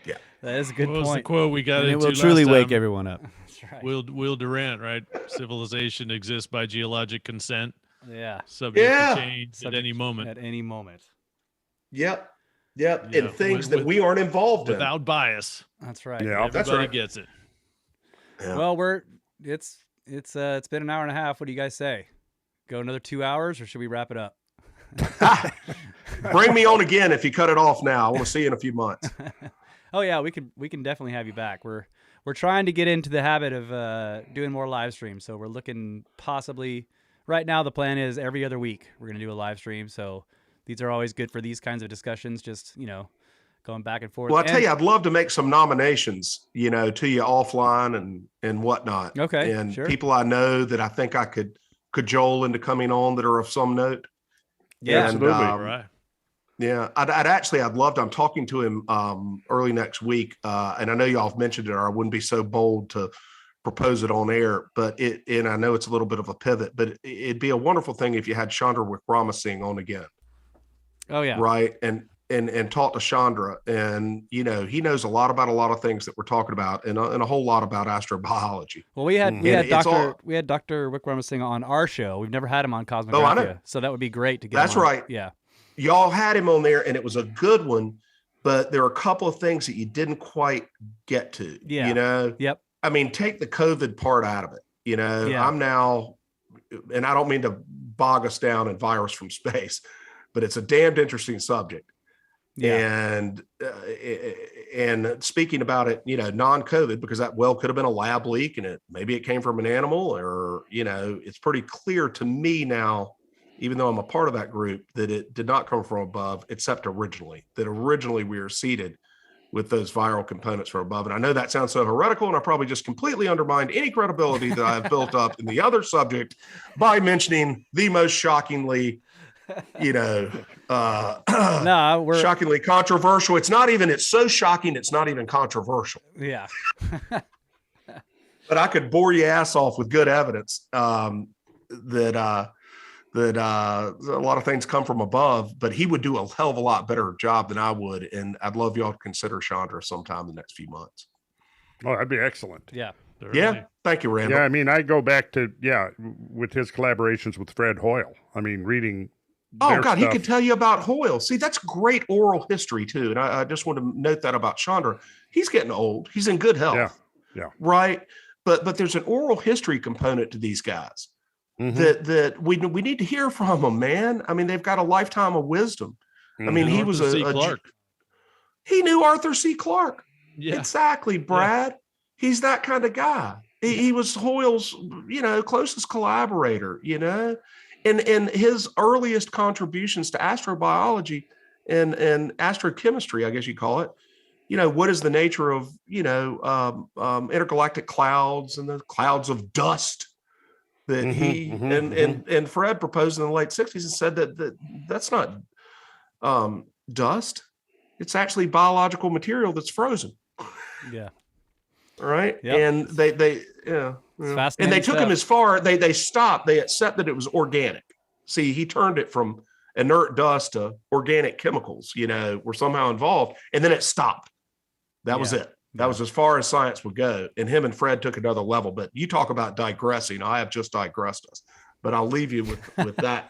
Yeah, that is a good point. Was the quote we got into? It will truly wake everyone up. That's right. Will Durant, right? Civilization exists by geologic consent. Yeah. Subject to change at any moment. At any moment. Yep. And things that we aren't involved in without bias. That's right. Yeah, everybody gets it. Yeah. Well, it's been an hour and a half. What do you guys say? Go another 2 hours, or should we wrap it up? Bring me on again if you cut it off now. I want to see you in a few months. Oh yeah, we can definitely have you back. We're trying to get into the habit of doing more live streams. So we're looking possibly, right now the plan is every other week we're going to do a live stream. So these are always good for these kinds of discussions, just, going back and forth. Well, I tell you, I'd love to make some nominations, to you offline and whatnot. Okay. And sure. people I know that I think I could cajole into coming on that are of some note. Yeah, and, absolutely. Right. Yeah, I'd love to. I'm talking to him early next week, and I know y'all have mentioned it, or I wouldn't be so bold to propose it on air. But and I know it's a little bit of a pivot, but it'd be a wonderful thing if you had Chandra Wickramasinghe on again. Oh yeah, right, and talk to Chandra, and he knows a lot about a lot of things that we're talking about, and a whole lot about astrobiology. Well, we had Dr. Wickramasinghe on our show. We've never had him on Cosmographia. Oh, I know. So that would be great to get. That's him on. right. Yeah. Y'all had him on there, and it was a good one, but there are a couple of things that you didn't quite get to. Yeah. Yep. I mean, take the COVID part out of it. Yeah. I'm now, and I don't mean to bog us down in virus from space, but it's a damned interesting subject. Yeah. And and speaking about it, non-COVID, because that well could have been a lab leak and maybe it came from an animal, or, it's pretty clear to me now, even though I'm a part of that group, that it did not come from above, except originally we were seeded with those viral components from above. And I know that sounds so heretical, and I probably just completely undermined any credibility that I've built up in the other subject by mentioning the most shockingly, shockingly controversial. It's so shocking, it's not even controversial. Yeah. But I could bore your ass off with good evidence that a lot of things come from above, but he would do a hell of a lot better job than I would. And I'd love y'all to consider Chandra sometime in the next few months. Oh, that'd be excellent. Yeah. Yeah. Thank you, Randall. Yeah. I mean, I go back to, with his collaborations with Fred Hoyle. I mean, reading. Oh God, he could tell you about Hoyle. See, that's great oral history too. And I just want to note that about Chandra. He's getting old. He's in good health. Yeah. Right. But there's an oral history component to these guys. Mm-hmm. that we need to hear from them, man. I mean, they've got a lifetime of wisdom. Mm-hmm. I mean, he was he knew Arthur C. Clarke. Yeah. Exactly, Brad. Yeah. He's that kind of guy. He was Hoyle's, closest collaborator, and his earliest contributions to astrobiology and astrochemistry, I guess you call it. What is the nature of, intergalactic clouds and the clouds of dust that and Fred proposed in the late 60s and said that's not dust. It's actually biological material that's frozen. Yeah. All right. Yep. And they and they took him as far, they stopped, they accepted it was organic. See, he turned it from inert dust to organic chemicals, were somehow involved, and then it stopped. That was it. That was as far as science would go. And him and Fred took another level. But you talk about digressing. I have just digressed us. But I'll leave you with that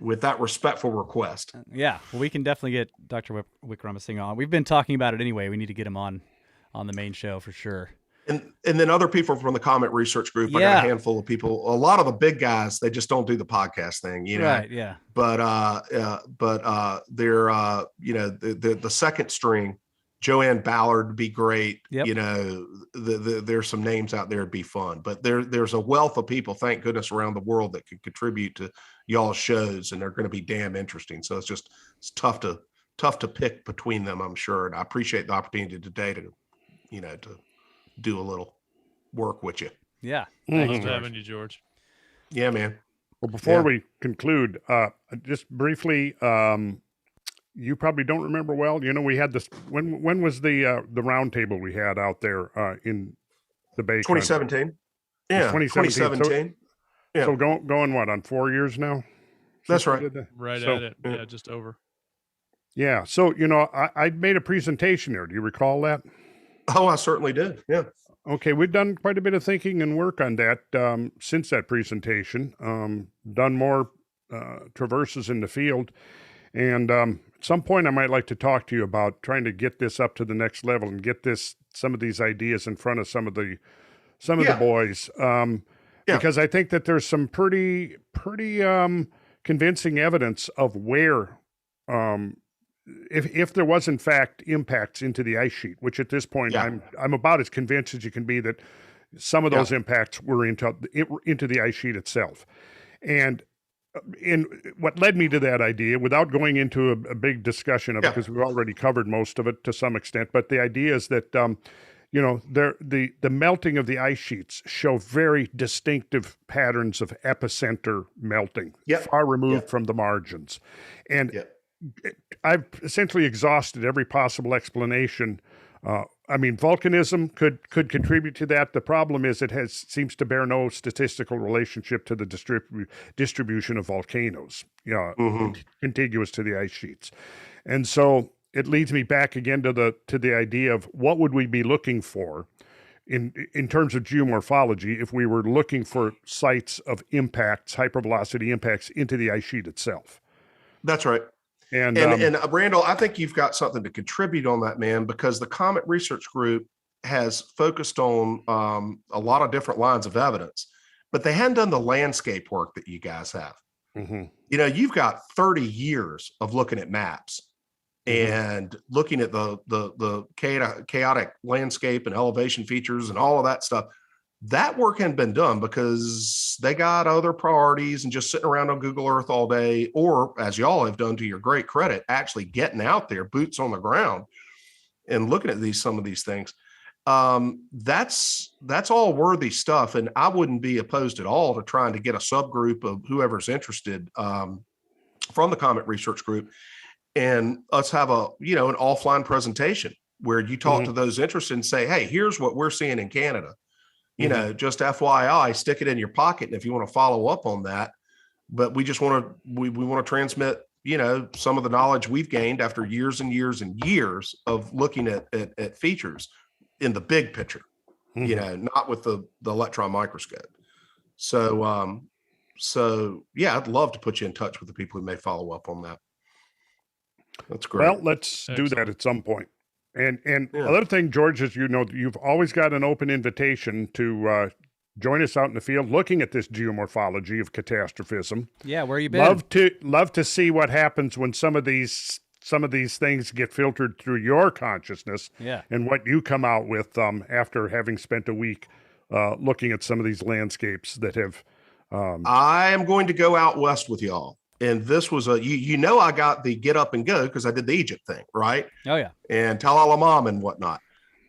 with that respectful request. Yeah, well, we can definitely get Dr. Wickramasinghe on. We've been talking about it anyway. We need to get him on the main show for sure. And then other people from the Comet Research Group. I got a handful of people. A lot of the big guys, they just don't do the podcast thing, Right. Yeah. But they're the second string. Joanne Ballard would be great. Yep. There's some names out there that'd be fun, but there's a wealth of people, thank goodness, around the world that can contribute to y'all's shows, and they're going to be damn interesting. So it's tough to pick between them, I'm sure. And I appreciate the opportunity today to do a little work with you. Yeah. Thanks for having you, George. Yeah, man. Well, before we conclude, just briefly, you probably don't remember well. We had this. When was the roundtable we had out there in the Bay? 2017. Yeah, 2017. So going what, on 4 years now? That's right. Right at it. Yeah, just over. Yeah. So I made a presentation there. Do you recall that? Oh, I certainly did. Yeah. Okay, we've done quite a bit of thinking and work on that since that presentation. Done more traverses in the field, and at some point I might like to talk to you about trying to get this up to the next level and get some of these ideas in front of some of the boys, because I think that there's some pretty convincing evidence of where. If there was in fact impacts into the ice sheet, which at this point I'm about as convinced as you can be that some of those impacts were into the ice sheet itself. And what led me to that idea, without going into a big discussion of it, because we've already covered most of it to some extent, but the idea is that the melting of the ice sheets show very distinctive patterns of epicenter melting, far removed from the margins, and I've essentially exhausted every possible explanation. Volcanism could contribute to that. The problem is it seems to bear no statistical relationship to the distribution of volcanoes, contiguous to the ice sheets. And so it leads me back again to the idea of what would we be looking for in terms of geomorphology if we were looking for sites of impacts, hypervelocity impacts into the ice sheet itself. That's right. And Randall, I think you've got something to contribute on that, man, because the Comet Research Group has focused on a lot of different lines of evidence, but they hadn't done the landscape work that you guys have. Mm-hmm. You've got 30 years of looking at maps and looking at the chaotic landscape and elevation features and all of that stuff. That work hadn't been done because they got other priorities and just sitting around on Google Earth all day, or as y'all have done to your great credit, actually getting out there, boots on the ground and looking at some of these things. That's all worthy stuff. And I wouldn't be opposed at all to trying to get a subgroup of whoever's interested from the Comet Research Group, and let's have an offline presentation where you talk to those interested and say, hey, here's what we're seeing in Canada. Just FYI, stick it in your pocket. And if you want to follow up on that, but we just want to, we want to transmit, some of the knowledge we've gained after years and years and years of looking at features in the big picture, not with the electron microscope. So yeah, I'd love to put you in touch with the people who may follow up on that. That's great. Well, let's do that at some point. And another thing, George, is, you've always got an open invitation to join us out in the field looking at this geomorphology of catastrophism. Yeah, where you been? Love to see what happens when some of these things get filtered through your consciousness. Yeah. And what you come out with after having spent a week looking at some of these landscapes that have. I am going to go out west with y'all. And this was I got the get up and go because I did the Egypt thing, right? Oh, yeah. And Tel el-Hammam and whatnot.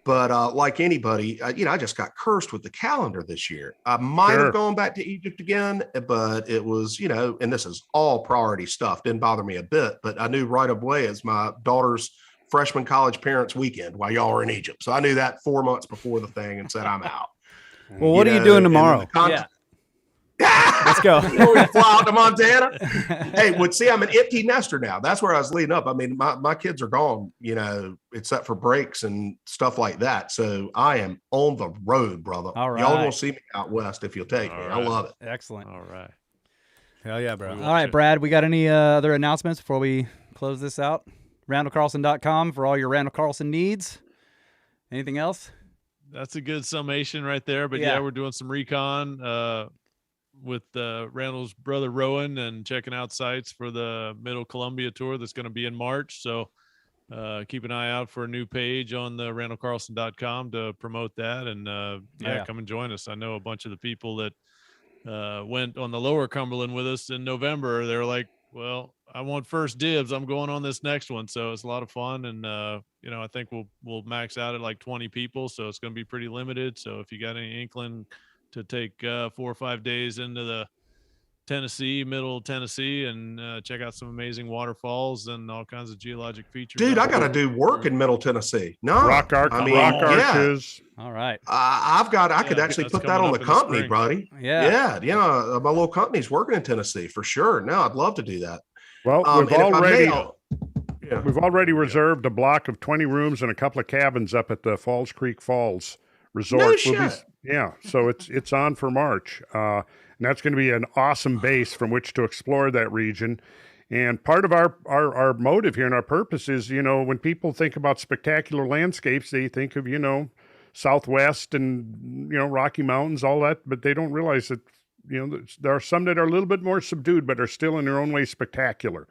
But like anybody, I just got cursed with the calendar this year. I might have gone back to Egypt again, but it was, and this is all priority stuff. Didn't bother me a bit, but I knew right away as my daughter's freshman college parents weekend while y'all were in Egypt. So I knew that 4 months before the thing and said, I'm out. Well, what are you doing tomorrow? Let's go. We fly out to Montana. Hey, I'm an empty nester now. That's where I was leading up. I mean, my kids are gone, except for breaks and stuff like that. So I am on the road, brother. All right. Y'all will see me out west if you'll take me. Right. I love it. Excellent. All right. Hell yeah, bro. All right, Brad, we got any other announcements before we close this out? RandallCarlson.com for all your Randall Carlson needs. Anything else? That's a good summation right there. But yeah we're doing some recon with Randall's brother Rowan and checking out sites for the Middle Columbia tour that's going to be in March. So keep an eye out for a new page on the randallcarlson.com to promote that. And come and join us. I know a bunch of the people that went on the Lower Cumberland with us in November. They're like, well, I want first dibs. I'm going on this next one. So it's a lot of fun. And, I think we'll max out at like 20 people. So it's going to be pretty limited. So if you got any inkling to take 4 or 5 days into the middle Tennessee, and check out some amazing waterfalls and all kinds of geologic features. Dude, I got to do work in Middle Tennessee. No, rock arches. All right. I could actually put that on the company, buddy. Yeah. My little company's working in Tennessee for sure. No, I'd love to do that. Well, we've already reserved a block of 20 rooms and a couple of cabins up at the Falls Creek Falls Resort. No shit. So it's on for March. And that's going to be an awesome base from which to explore that region. And part of our motive here and our purpose is, when people think about spectacular landscapes, they think of, Southwest and, Rocky Mountains, all that, but they don't realize that, there are some that are a little bit more subdued, but are still in their own way spectacular.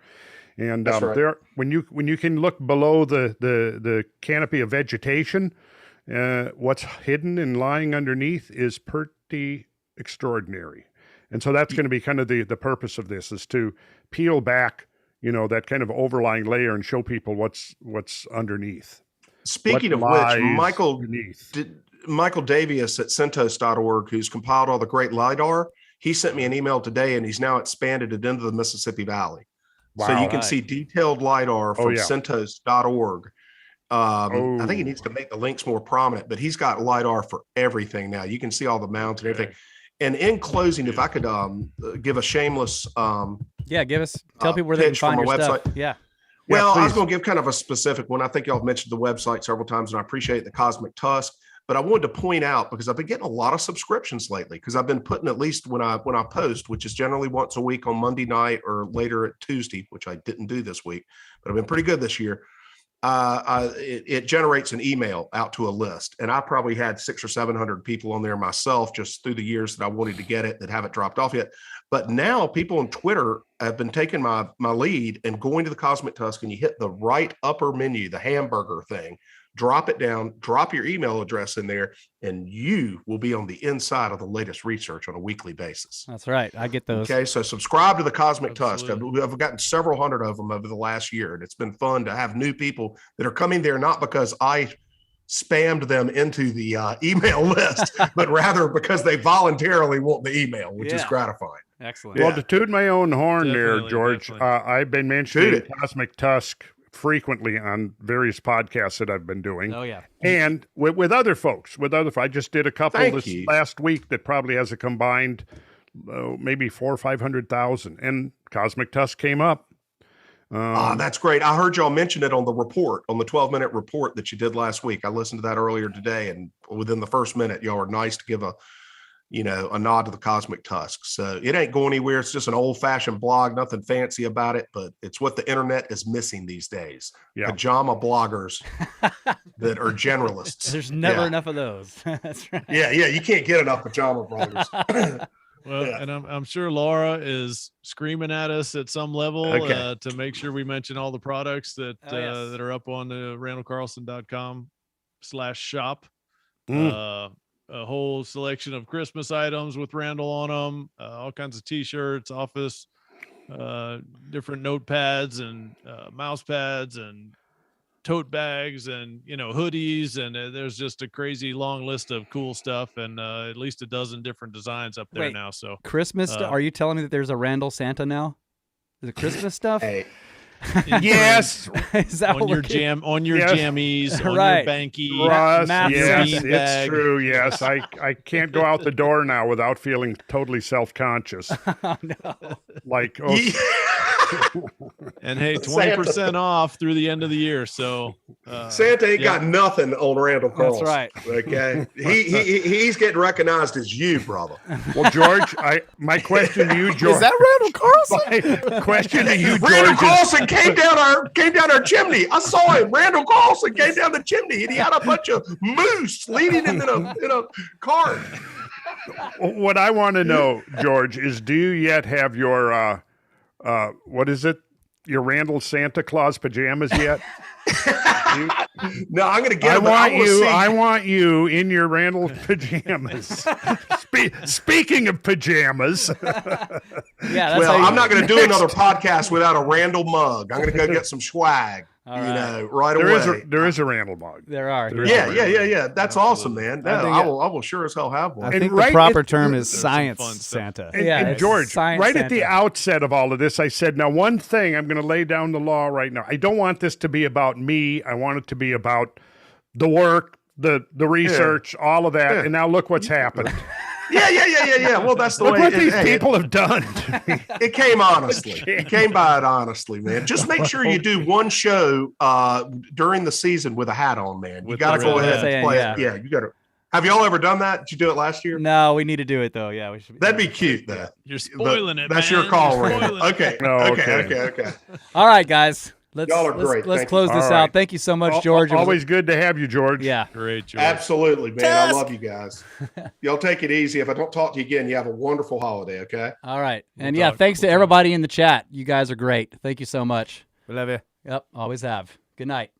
And right. When you can look below the canopy of vegetation, what's hidden and lying underneath is pretty extraordinary. And so that's going to be kind of the purpose of this, is to peel back, that kind of overlying layer and show people what's underneath. Speaking of which, Michael Davies at Centos.org, who's compiled all the great Lidar, he sent me an email today, and he's now expanded it into the Mississippi Valley. Wow. So you can see detailed Lidar from Centos.org. I think he needs to make the links more prominent, but he's got Lidar for everything now. You can see all the mounts and everything. And in closing, if I could give a shameless tell people where they can find your website. Stuff. Yeah. Well, I was going to give kind of a specific one. I think y'all have mentioned the website several times, and I appreciate the Cosmic Tusk. But I wanted to point out, because I've been getting a lot of subscriptions lately, because I've been putting, at least when I post, which is generally once a week on Monday night or later at Tuesday, which I didn't do this week, but I've been pretty good this year. it generates an email out to a list. And I probably had 600 or 700 people on there myself just through the years that I wanted to get it that haven't dropped off yet. But now people on Twitter have been taking my lead and going to the Cosmic Tusk, and you hit the right upper menu, the hamburger thing, drop it down, drop your email address in there, and you will be on the inside of the latest research on a weekly basis. That's right. I get those. Okay, so subscribe to the Cosmic Absolutely. Tusk. I've gotten several hundred of them over the last year, and it's been fun to have new people that are coming there, not because I spammed them into the email list, but rather because they voluntarily want the email, which is gratifying. Excellent. Well, to toot my own horn there, Definitely, George, definitely. I've been mentioning Cosmic Tusk frequently on various podcasts that I've been doing. Oh, yeah. And with other folks, I just did a couple last week that probably has a combined maybe 400,000 or 500,000, and Cosmic Tusk came up. That's great. I heard y'all mention it on the report, on the 12-minute report that you did last week. I listened to that earlier today, and within the first minute, y'all were nice to give a nod to the Cosmic Tusk. So it ain't going anywhere. It's just an old-fashioned blog, nothing fancy about it, but it's what the internet is missing these days. Yeah. Pajama bloggers that are generalists. There's never enough of those. That's right. Yeah. You can't get enough pajama bloggers. Well, and I'm sure Laura is screaming at us at some level to make sure we mention all the products that that are up on the randallcarlson.com/shop. A whole selection of Christmas items with Randall on them, all kinds of t-shirts, office, different notepads and mouse pads and tote bags and hoodies, and there's just a crazy long list of cool stuff, and at least a dozen different designs up there now. So Christmas, are you telling me that there's a Randall Santa now? Is it Christmas stuff? Hey. Yes. Is that on your jammies, on your banky, Russ, yes, it's true. Yes, I can't go out the door now without feeling totally self-conscious. Oh, no. Like, and hey, 20% off through the end of the year. So Santa ain't got nothing on Randall Carlson. That's right. Okay, he's getting recognized as you, brother. Well, George, my question to you, George, is that Randall Carlson? My question to you, George, Randall Carlson came down our chimney. I saw him. Randall Carlson came down the chimney, and he had a bunch of moose leading him in a cart. What I want to know, George, is do you yet have your what is it? Your Randall Santa Claus pajamas yet? No, I'm going to get them. I want you in your Randall pajamas. Speaking of pajamas. I'm not going to do another podcast without a Randall mug. I'm going to go get some swag. Right away. There is a Randall mug. There are. Yeah. That's awesome, man. I will sure as hell have one. I think the proper term is science Santa. And George, right Santa. at the outset of all of this, I said, now one thing, I'm going to lay down the law right now. I don't want this to be about me. I want it to be about the work, the research, all of that. And now look what's happened. Yeah. Well, that's the way. Look what these people have done. It came honestly. It came by it honestly, man. Just make sure you do one show during the season with a hat on, man. You got to go ahead and play it. Yeah, you got to. Have y'all ever done that? Did you do it last year? No, we need to do it though. Yeah, we should. That'd be cute, though. You're spoiling it. That's man. your call, Randall. Okay. All right, guys. Y'all are great. Let's close this out. Thank you so much, George. Always good to have you, George. Yeah. Great, George. Absolutely, man. I love you guys. Y'all take it easy. If I don't talk to you again, you have a wonderful holiday, okay? All right. And thanks to everybody in the chat. You guys are great. Thank you so much. We love you. Yep, always have. Good night.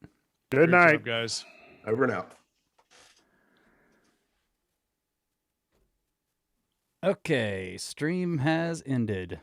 Good night, job, guys. Over and out. Okay, stream has ended.